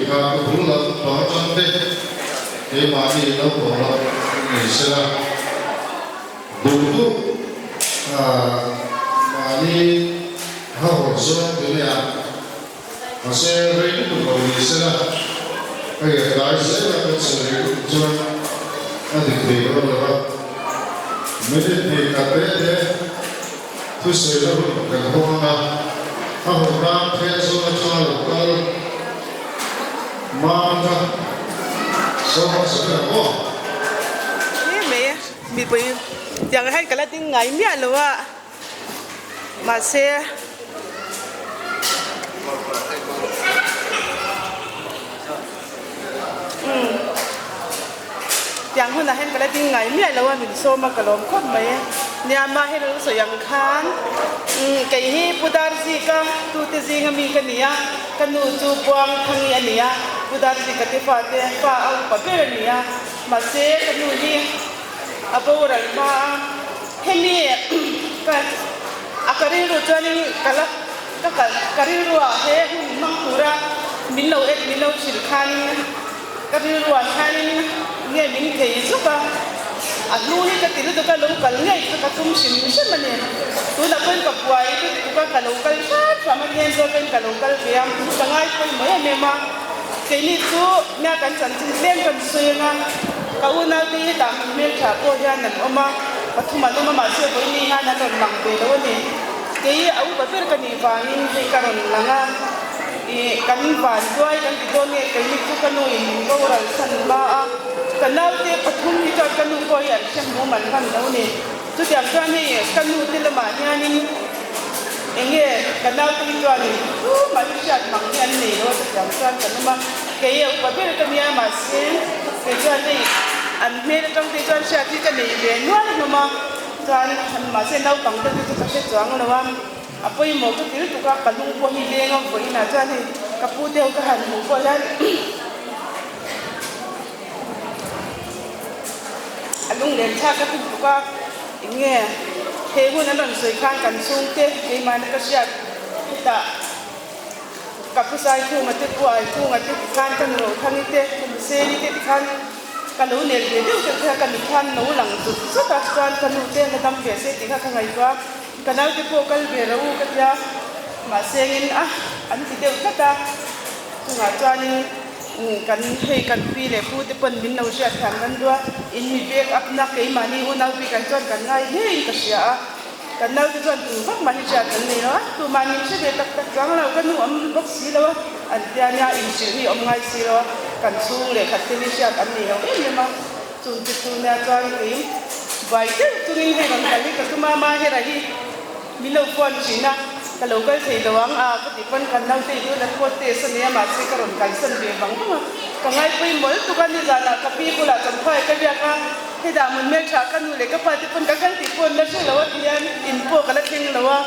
ka bu la ba chan te ke ma ni lo ko la ni se la du du ma ni ha ho so de ya ma se re ni ko ni se la ai ga se la ko se re jo a de de lo la me de ka te de tu se la ko ka ho na ha ho na te so na cha lo ka Manda, so mẹ bị bự chẳng hay cả là tiếng ngày mẹ luôn ạ mà xe chẳng hơn là hay cả là tiếng ngày mẹ luôn ạ mình so mà cả lồng khóc mấy nhà mà hay là sợi yang khan cái hi pudar gì cả tu te gì ngami cái nia cái nu tu buang thang ya nia pudar gì cái te fa au papel nia mà xe cái nu hi apa orang ma heni cái akari ru chani kala kari ru he hun mang pura min lo sil khan kari ru khan nghe min thei su ka anu hi ka tilu to ka local ngai ka tum sim sim mane tu na pen ka puai tu ka local sa ma ngen so pen ka local biam ka ngai pen mai me ma ke ni tu nya kan chan chin len kan suya ka una ti ta me tha ko ya nan oma pathuma no ma se bo ni ha na ton lang be do ni ke au ba per ka ni ba ni se ka ron langa kan van doi kan ti do ne ke ni tu ka no in ko ra san ba kanal te pathum ni ka kanu ko ya chem mo man kan do ne tu tiam cha ni kanu te la ma nya ni enge kanal te ni ni ma ni chat mang yan ni ro tiam cha kan ma ke ye ba be ka mi ma se ke cha ni an me tang te cha sha ti ka ni le no no ma kan ma se nau pang te tu ka se chang no wa apoi mo ko ti tu ka kalung ko hi le ngam ko ina cha ni ka pu te ka han mo ko lan lung lên cha các cụ các nghe thế hôm nay lần soi khang cần sung thế cái mà nó cái gì ta các cụ sai thu mà tiếp qua thu mà tiếp khang cần rồi khang thế cũng xe đi tiếp khang cần lúa nền về đâu cho cần khang nấu lằng tụt rất là quan cần lúa thế là tâm về xe thì khang ngày qua cần nào tiếp qua cần về đâu cái gì mà xe in anh thì đều tất cả thu mà cho nên kan hei kan pi le pu te pon min no sha than nan dua in mi bek up na ke mani hu nau pi kan chon kan ngai hei ka sia kan nau te chon tu vak mani sha kan ni no tu mani se be tak tak jang lo kan nu am bok si lo an tia nya in si hi om ngai si lo kan su le khat te ni sha kan ni lo e ma chun ti tu na chon ki vai te tu ni hei kan kai ka tu ma he ra hi mi lo pon chi na ka local thei dawang ka ti pon kan nau te du na ko te sa ne ma se karon kan san be bang ka ngai pui mol tu kan ni zana ka pi kula chan phai ka bia ka he da mun me tha kan nu le ka pa ti pon ka kan ti pon na se lawa ti an in po ka la thing lawa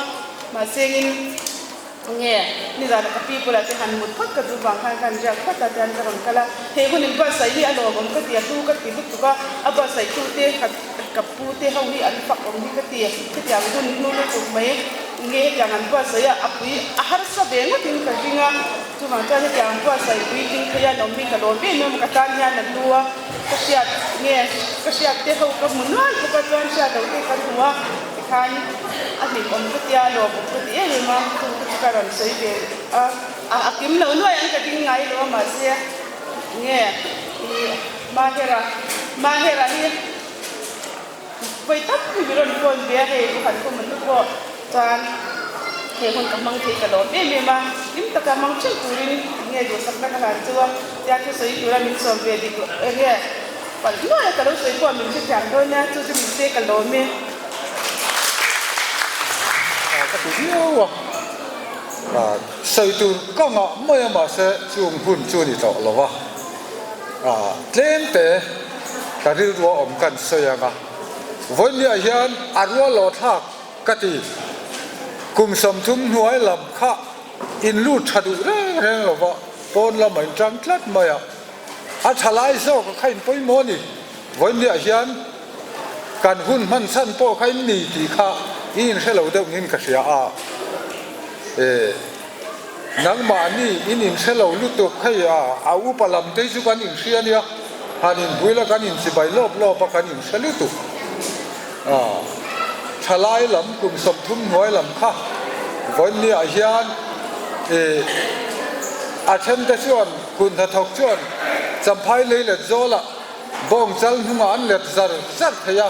ma se ngin nge ni zana ka pi kula te han mut phak ka du bang kan ja ka ta tan karon kala he gun in ba sai hi alo bom ka ti tu ka ti tu ka aba sai tu te ka pu te hau hi an phak om hi ka ti ang gun nu le tu mai nghe jangan puasa ya apui ahar sabenga ting kahinga cuma tanya jangan puasa ibu ting kaya nombi kalau be nom katanya na dua kesiat nge kesiat te hau ka munai ko tuan sia dau te kan tua kan ani om ketia lo ko te e ma tu karan sei be akim lo no yang kading ngai lo ma sia nge mahera ni vai tap ni biron kon be he ko han ko man ko chan he hon kamang the ka lo me ma lim ta kamang chen turin nge do sak na ka chuwa ya ke soi tura min som ve di ko nge pal no ya ka lo soi ko min che jang do na chu chu min se ka lo me ka tu dio soi tu ka nga mo ya ma se chung hun chu ni to lo wa tlen te ka ri ro om kan so ya ga von ya hian arwa lo thak ka ti kum som thum nuai lam kha in lu thadu re lo wa pon la mai tram tlat ma ya a thalai zo ka khain poi mo ni von ya hian kan hun man san po khain ni ti kha in se lo deuh nin ka sia a นังมานี่อินินเชลลุตุให้เอาอุปลัมเตจุกันอินเชียเนี่ยฮันินบุยละกันอินสิบายลบปะกันอินเชลุตุทลายลำกลุ่มสมทุมหน่วยลำค่ะวันนี้อาจารย์อาเช่นแต่ชวนคุณทักชวนจำพายเลยเล็ดโจละบ่งจัลหุงอันเล็ดจัดเฮีย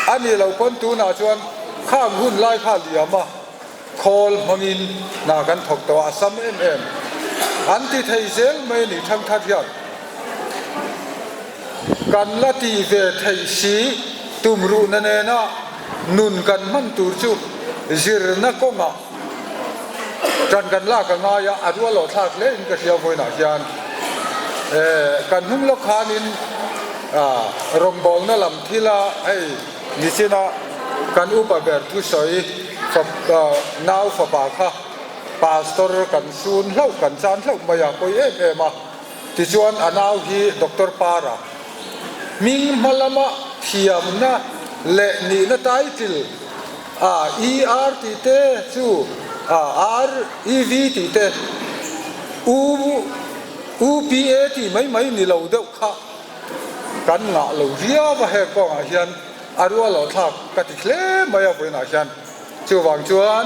อันนี้เราคนตูน่าชวนข้ามหุ่นไล่ข้าเหลี่ยมคอลมังินนากันถกตัวซ้ำอันที่ไทยเซลไม่หนีทั้งทัดยันกันละตีเวทไทยสีตุมรูนันเองนะนุนกันมันตูจูจิรนักก็งะจันกันลากันงายาอัดว่าหลอดทักเล่นก็เสียไฟหนักยันกันหุ่นลูกค้านินรองบอลนั่นลำที่ละให้นิสินะกันอุปแบบทุสอยฝับนาวฝับปากค่ะปาสตอร์กันซูนเล่ากันจานเล่ามาอยากไปมาที่ชวนอนาวฮีด็อกเตอร์ปาระมิงมาลามะเทียมนะเละนี่นะไตติลER ติเตจูREV ติเตUPA ติไม่นี่เราเด็กค่ะกันงะเราเรียบให้กองอาเซียนอารัวเราทักกติเคลไม่เอาไปอาเซียนจูวังจวน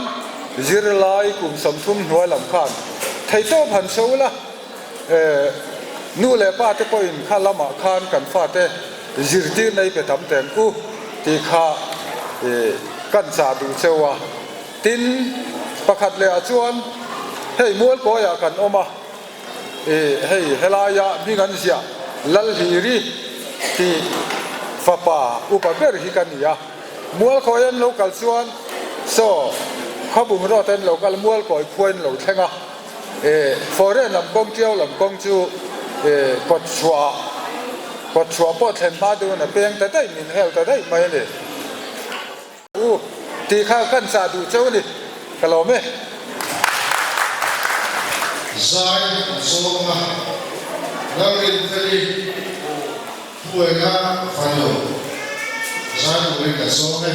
จิรไลกลุ่มสมทุมหัวลำคันไทยโตพันโซละนู่นเลยป้าเตปอินข้าละมาคานกันฟาเตจิรตีในไปทำแต่งกูที่ข้ากันสาดูเซวะตินประคัดเลยจวนให้มวลก็อยากกันออกมาให้เฮลายามีกันเสียลัลฮีรีที่ฟ้าป่าอุปเบรฮิกันนี่มัวคอยนโลกัลส่วนโซ่ข้าบุญรอดเต็นโลกัลมัวคอยควนโลเทงฟอร์เรนลำกงเจียวลำกงจูกดชัวปอดเทนพาดูนะเพียงแต่ได้มินเฮลแต่ได้ไม่เลยตีข้าวกันสาดูเจ้านี่กะโลเมใจโซมาแล้วเรียนที่ผู้เอกฟังอยู่ใจผู้เอกโซเม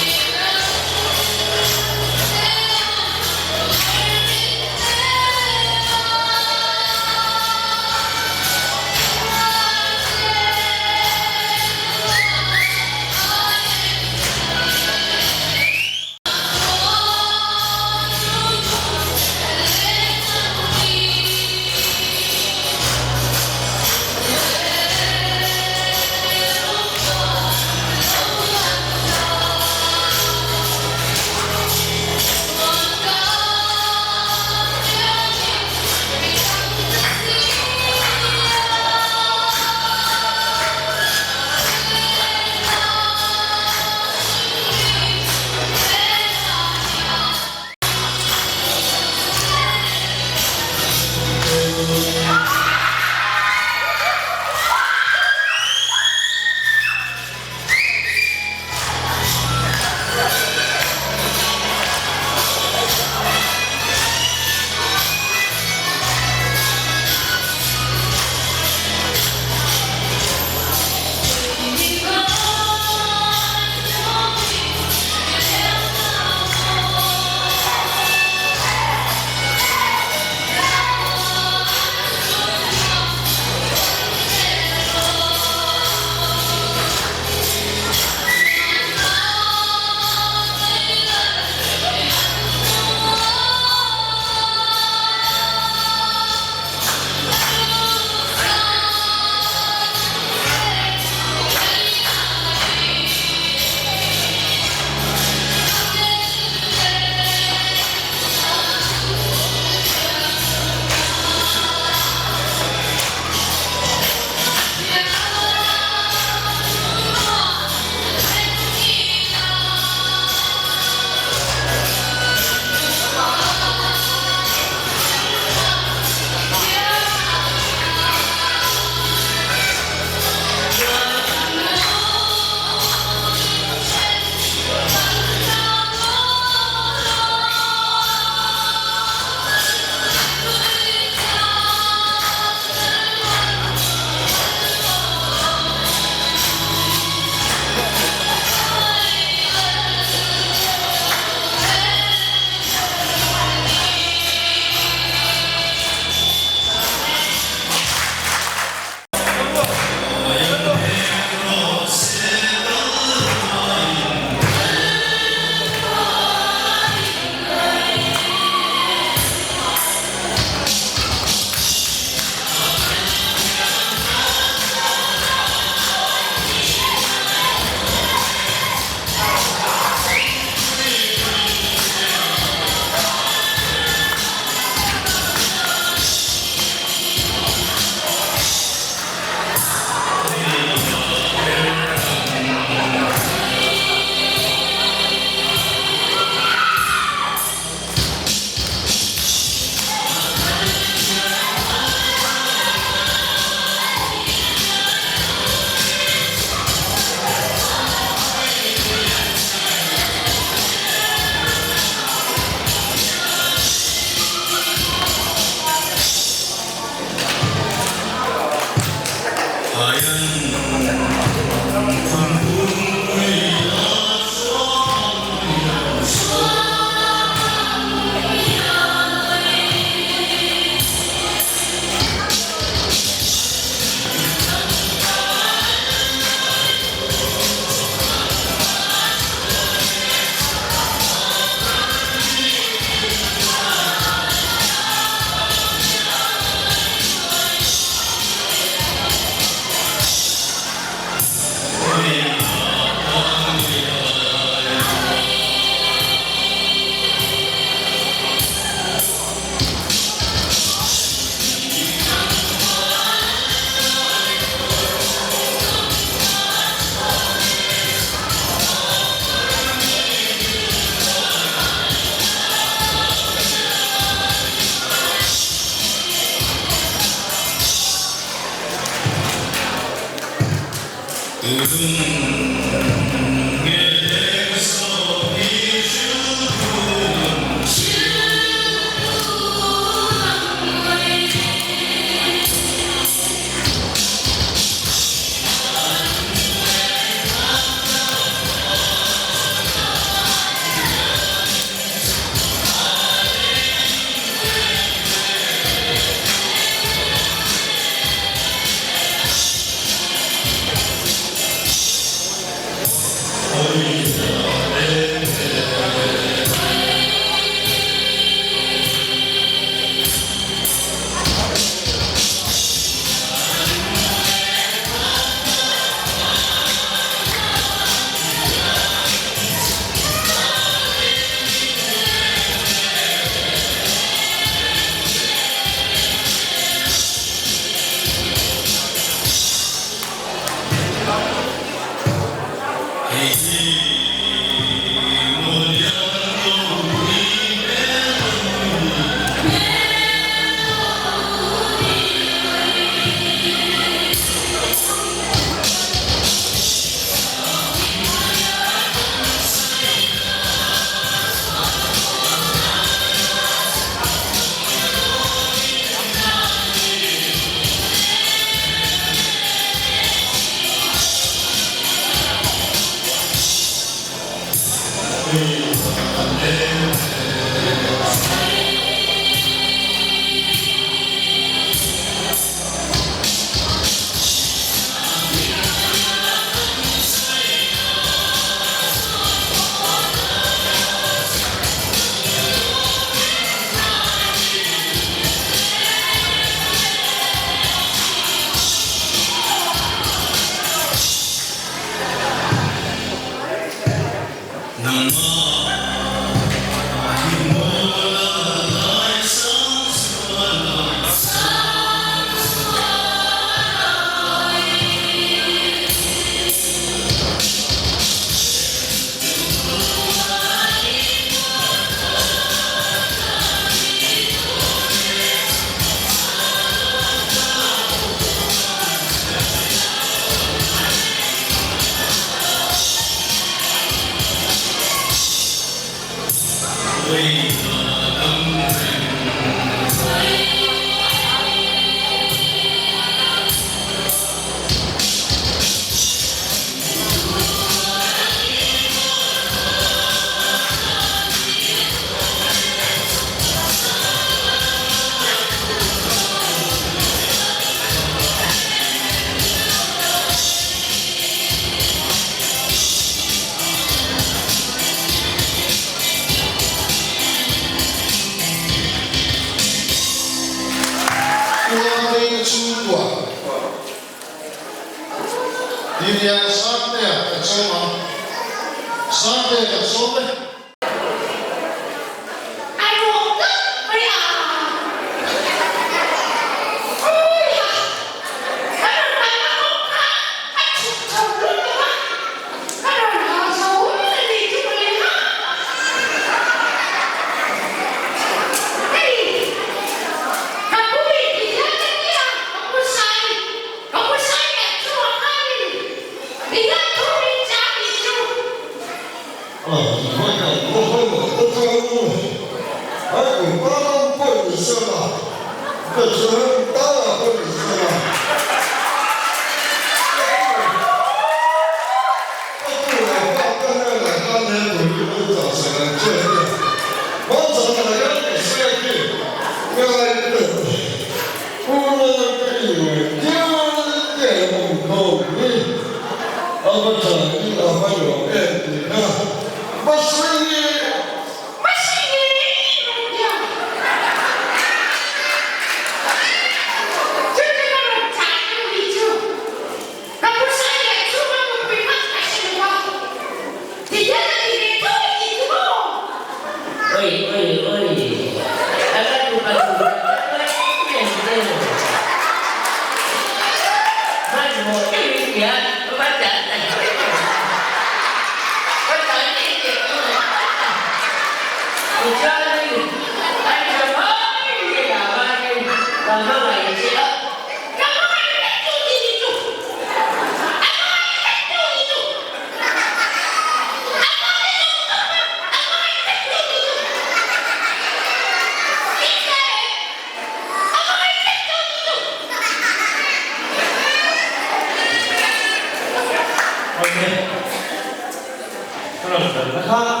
làm cần nó khác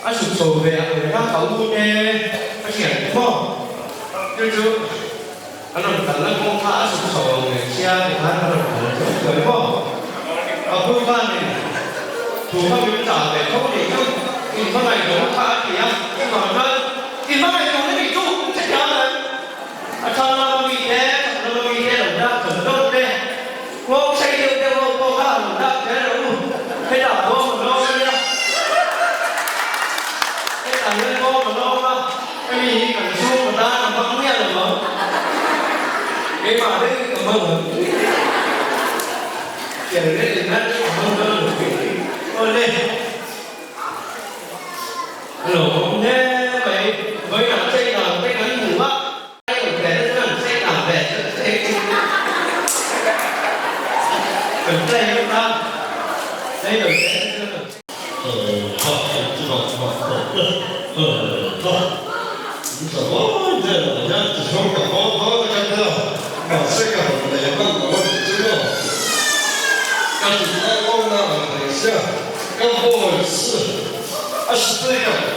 anh sụp sổ về người khác khẩu vui nè anh hiểu đúng không chứ anh làm cần nó không khá sụp sổ người chia thì anh làm cần nó đúng không ở vui văn này thủ pháp biến trả về không để chung thì con này nó khá thì á nhưng mà nó thì con này nó bị chung chắc chắn rồi anh cho nó bị thế đồng ra chuẩn đâu đây cô xây dựng theo cô khác đồng ra thế là đúng thế là cô mà nó nha thế là lên cô mà nó đó cái gì cần xuống mà ta làm không nghe được không cái mà đấy cảm ơn giờ đấy thì nó không được thôi đi lỗ thế vậy với làm xây làm cái ngắn ngủ á cái một cái nó làm xây làm về cần đây không ta đây rồi Hãy subscribe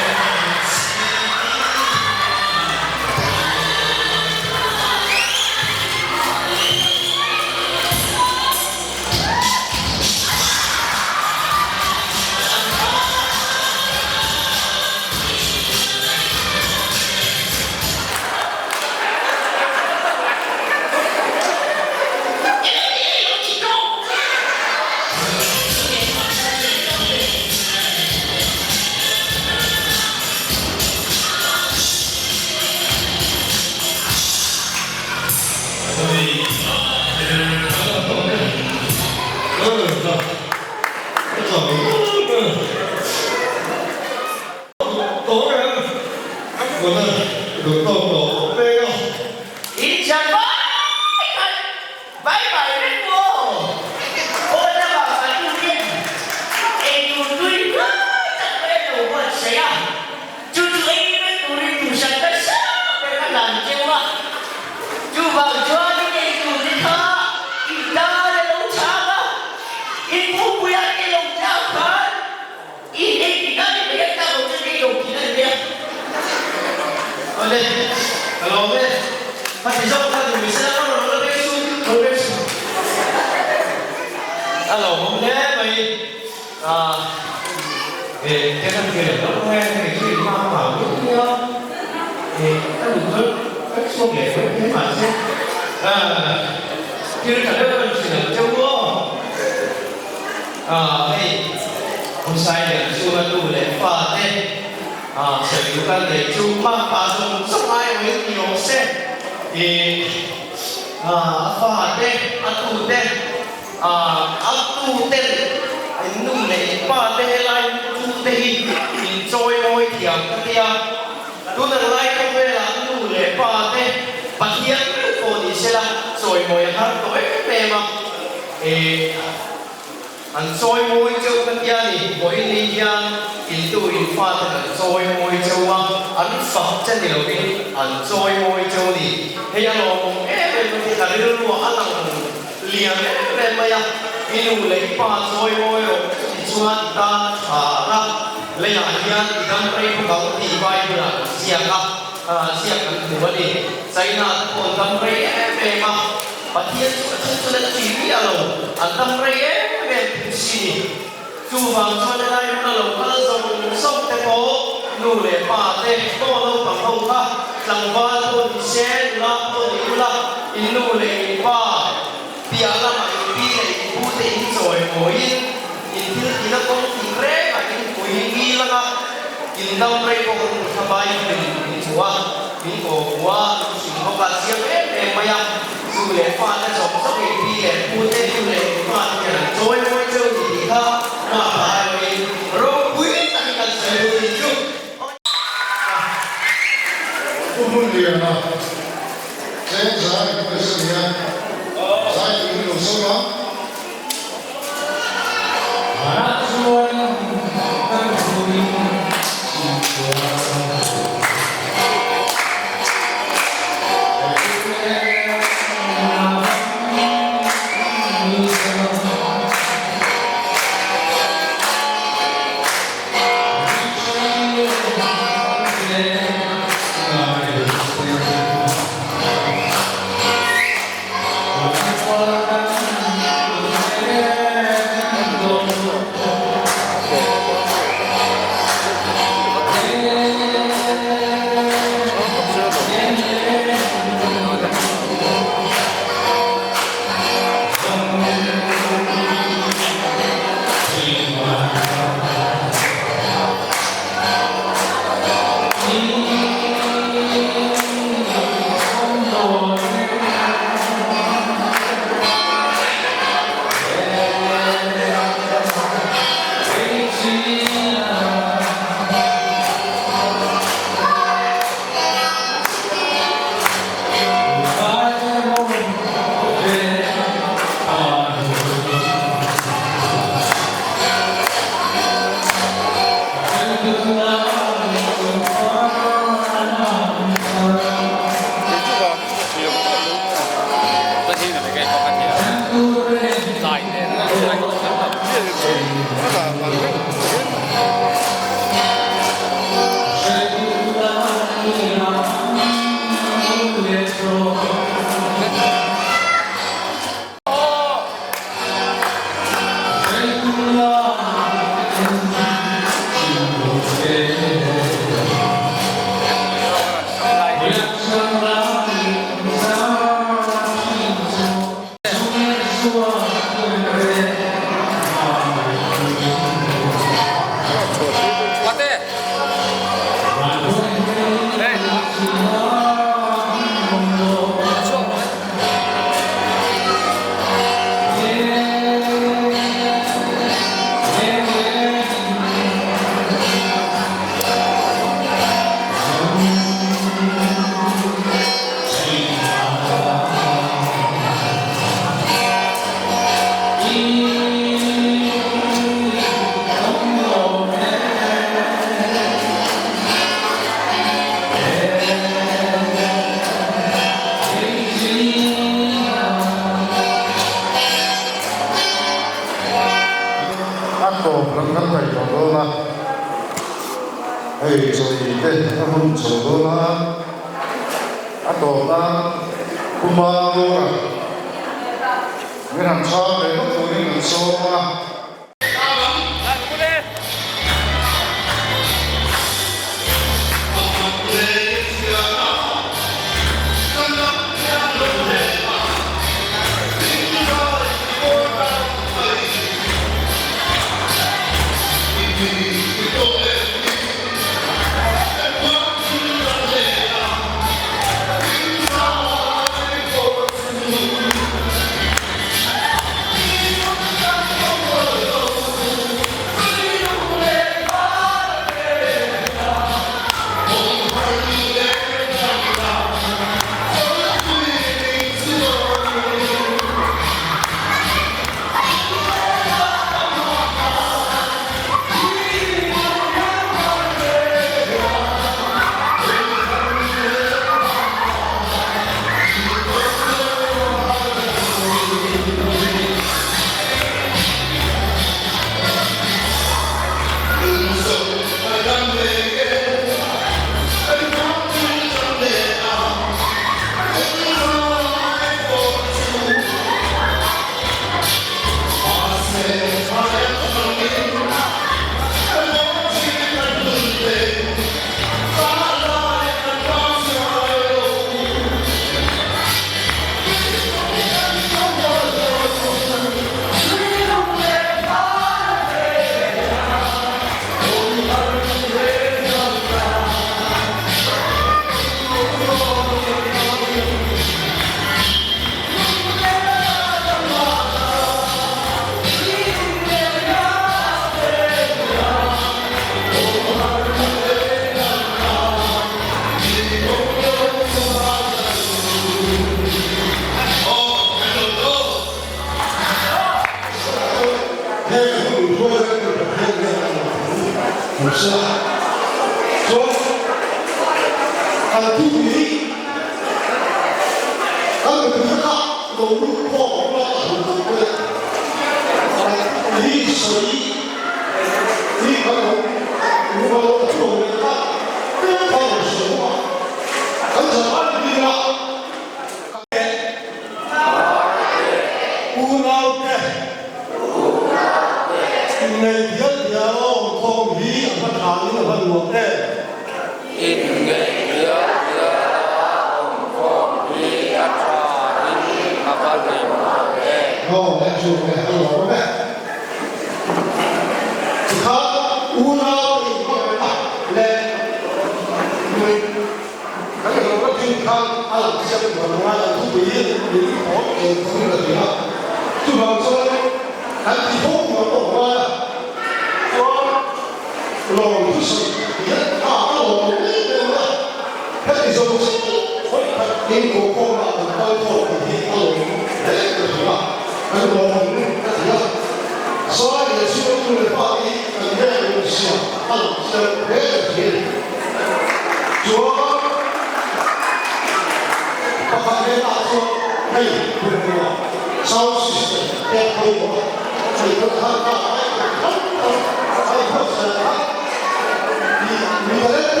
你们那个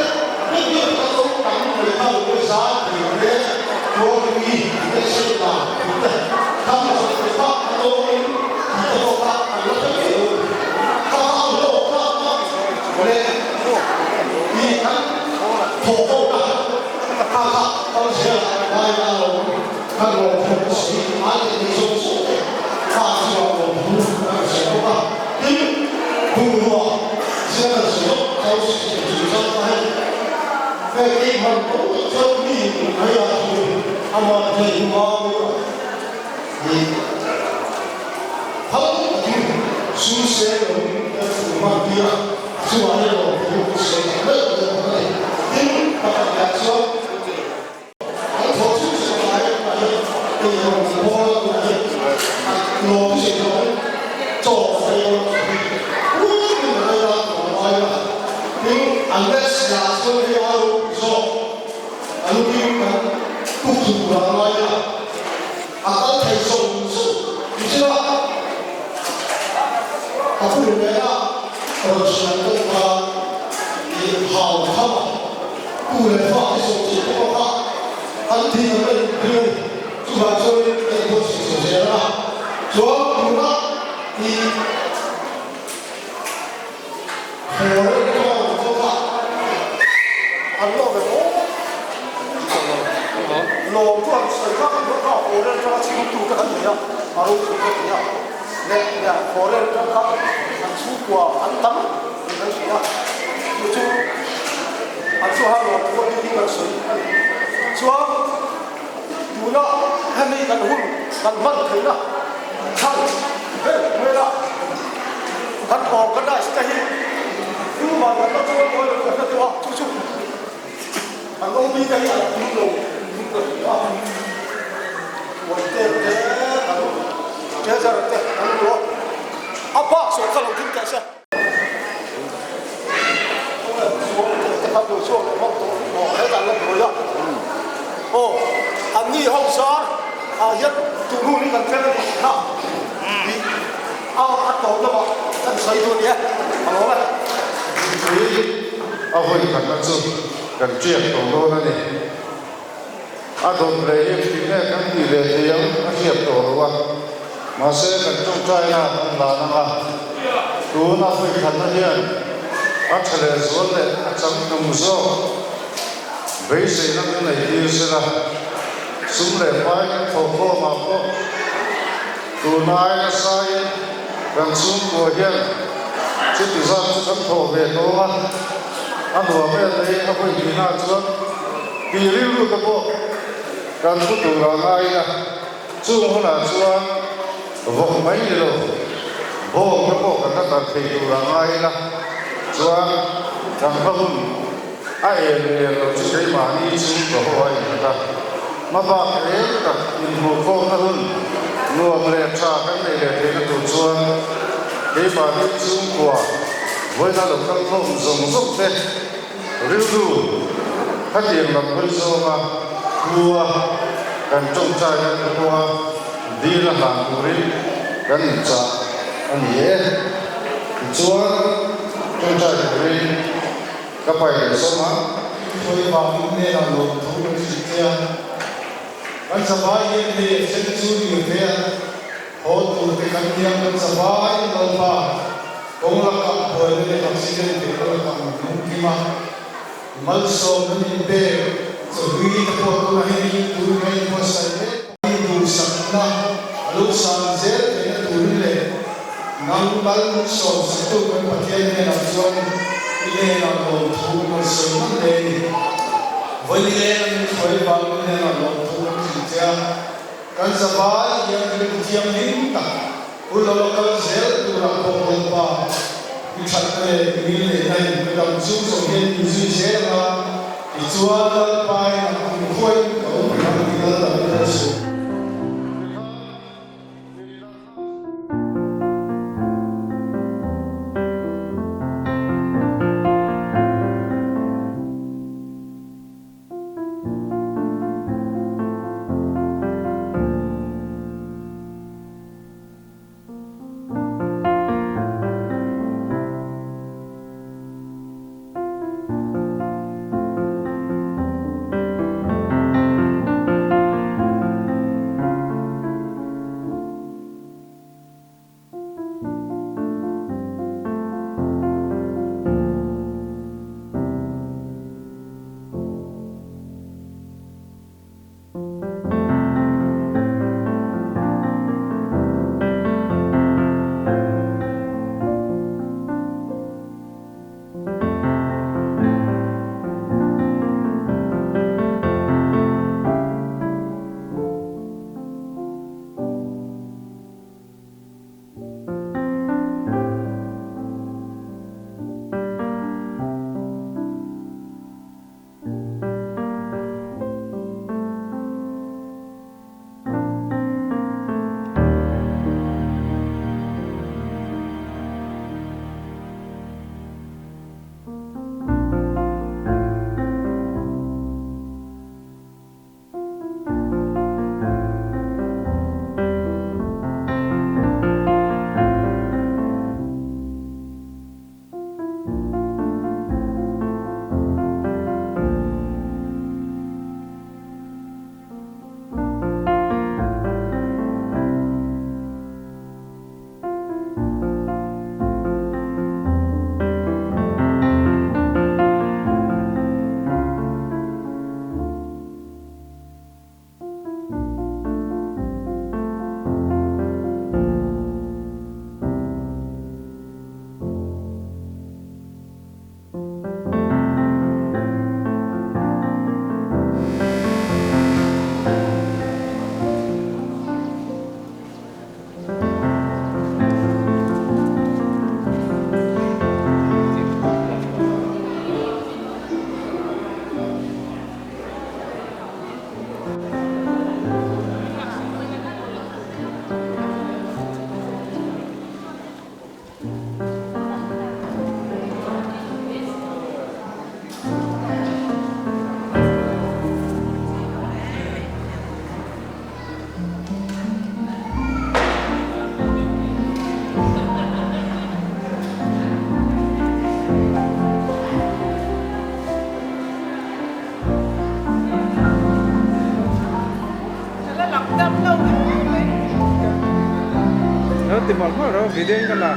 那个他都当回到为啥？你们ตัวนี้ไม่ใช่ตาทำให้สุขภาพโลกนี้สุขภาพเราจะไม่รู้ถ้าเอาโลกข้ามมาเลยมีทั้งโผล่มาข้าเขาเชื่อว่าเราถ้าเราพูดสิ่งอะไรที่สมบูรณ์ข้าจะเอาพูดเสียว่าที่พูดว่าเชื่อเสียเขาสิ่งที่จะทำให้ไอ้ที่มันก็จะมีอะไรอยู่อามาเทียมมานี่เขาสุเสียงมาเดียส่วนเราอยู่เสียงเลิกเลยที่ปากกาชอบเขาพูดสุดท้ายที่เราพอเราลงเสียงจบไปรู้อะไรเราอะไรนี่อันเดสยาสุดที่เราจบอันนี้มันทุกอย่างอะไรอาการไทยส่งสุด你知道他不认为啊选择他也好看嘛不能放在手机不放他听了没有就把这个都写出来了主要不让你火热的做法很多的老庄水上很多火热的情度跟很多马路不一样เนี่ยพอเล่นนะครับอันชูกว่าอันตั้งนี่ก็ใช่นะอยู่ชูอันชูฮัลโหลพวกนี้ก็สวยชัวอยู่นะให้มีกันหุ่นกันมันถึงนะช่างเฮ้ยเวลากันออกกันได้สักทีดูมากันก็ช่วยกันเลยกันตัวชูอันลงมีกันอย่างนี้ลงวันเต็มเลย这这这，俺们说，阿爸说看了听干啥？他就说了，我还干了多呀。哦，อันนี้ห้องสอนยัดตัวนู้นนี่กันแค่นี้นะเอาอัดต่อแล้วบอกท่านใส่ตัวนี้เอาไหมเอาไว้กันกันซุกันเจี๊ยบตัวโตนั่นเองอาตมเลยที่แรกกันดีเลยที่ยังเทียบตัวว่ามาเสกกันจงใจนะตั้งหลายนะตัวน่าไปขันนั่นเองอัจฉริยะส่วนเลยจังนุ่มโซ่เบสินั่นในที่สุดสุ่มเลยไปกันทบมาก็ตัวนายก็ใส่กันสุ่มตัวเฮียนจิตวิสัยกันทบเวทตัวอันหัวเวทเลยเอาไปกินน้ำจนปีริ้วกับพวกกันพุทธราไงนะสุ่มขนาดส่วนบอกไม่รู้บอกก็บอกกันตั้งแต่ที่ตัวง่ายนะส่วนทางพระคุณไอ้เราจะใช้มานี่ซึ่งก็ไหวนะครับมาบอกเองกับอินโฟโค้งนะคุณนัวเมล็ดชากันในเด็กๆตัวส่วนที่มาที่ซึ่งกว่าเวลาเราต้องลงส่งเด็กริ้วดูถ้าเตรียมแบบคนโซ่มากลัวกันจงใจกันกลัวดีละหางบุรีกันจะอันนี้ชัวจงใจบุรีก็ไปสมัครช่วยบางเนี่ยเราลงทุนสิเดียกันสบายเย็นดีเส้นชูอยู่เดียโหตัวที่กันเดียกันสบายลงมาคงรักกับเพื่อนในทักษิณเดียวกันนุ่มที่มามัลโซมันเดียวสุดที่พวกเราให้ดูให้พอใส่ดูสักนะลูกสาวเจ้าเป็นตัวนี้นั่งบัลสอบสตุเป็นประเทศในนักชนเลี้ยงเราทุกคนสมเลยวันนี้เลี้ยงคอยบังเลี้ยงเราทุกคนที่จะกันสบายยังเป็นเทียมหินตาอุลโลกเซลตัวเราโตป่าวิชัดเลยมีเลยในเป็นการสู้สงครามยูซีเซลาอีชัวร์ไปนักคุยเขาเป็นการที่เราต้องสู้ mal mal ro video kana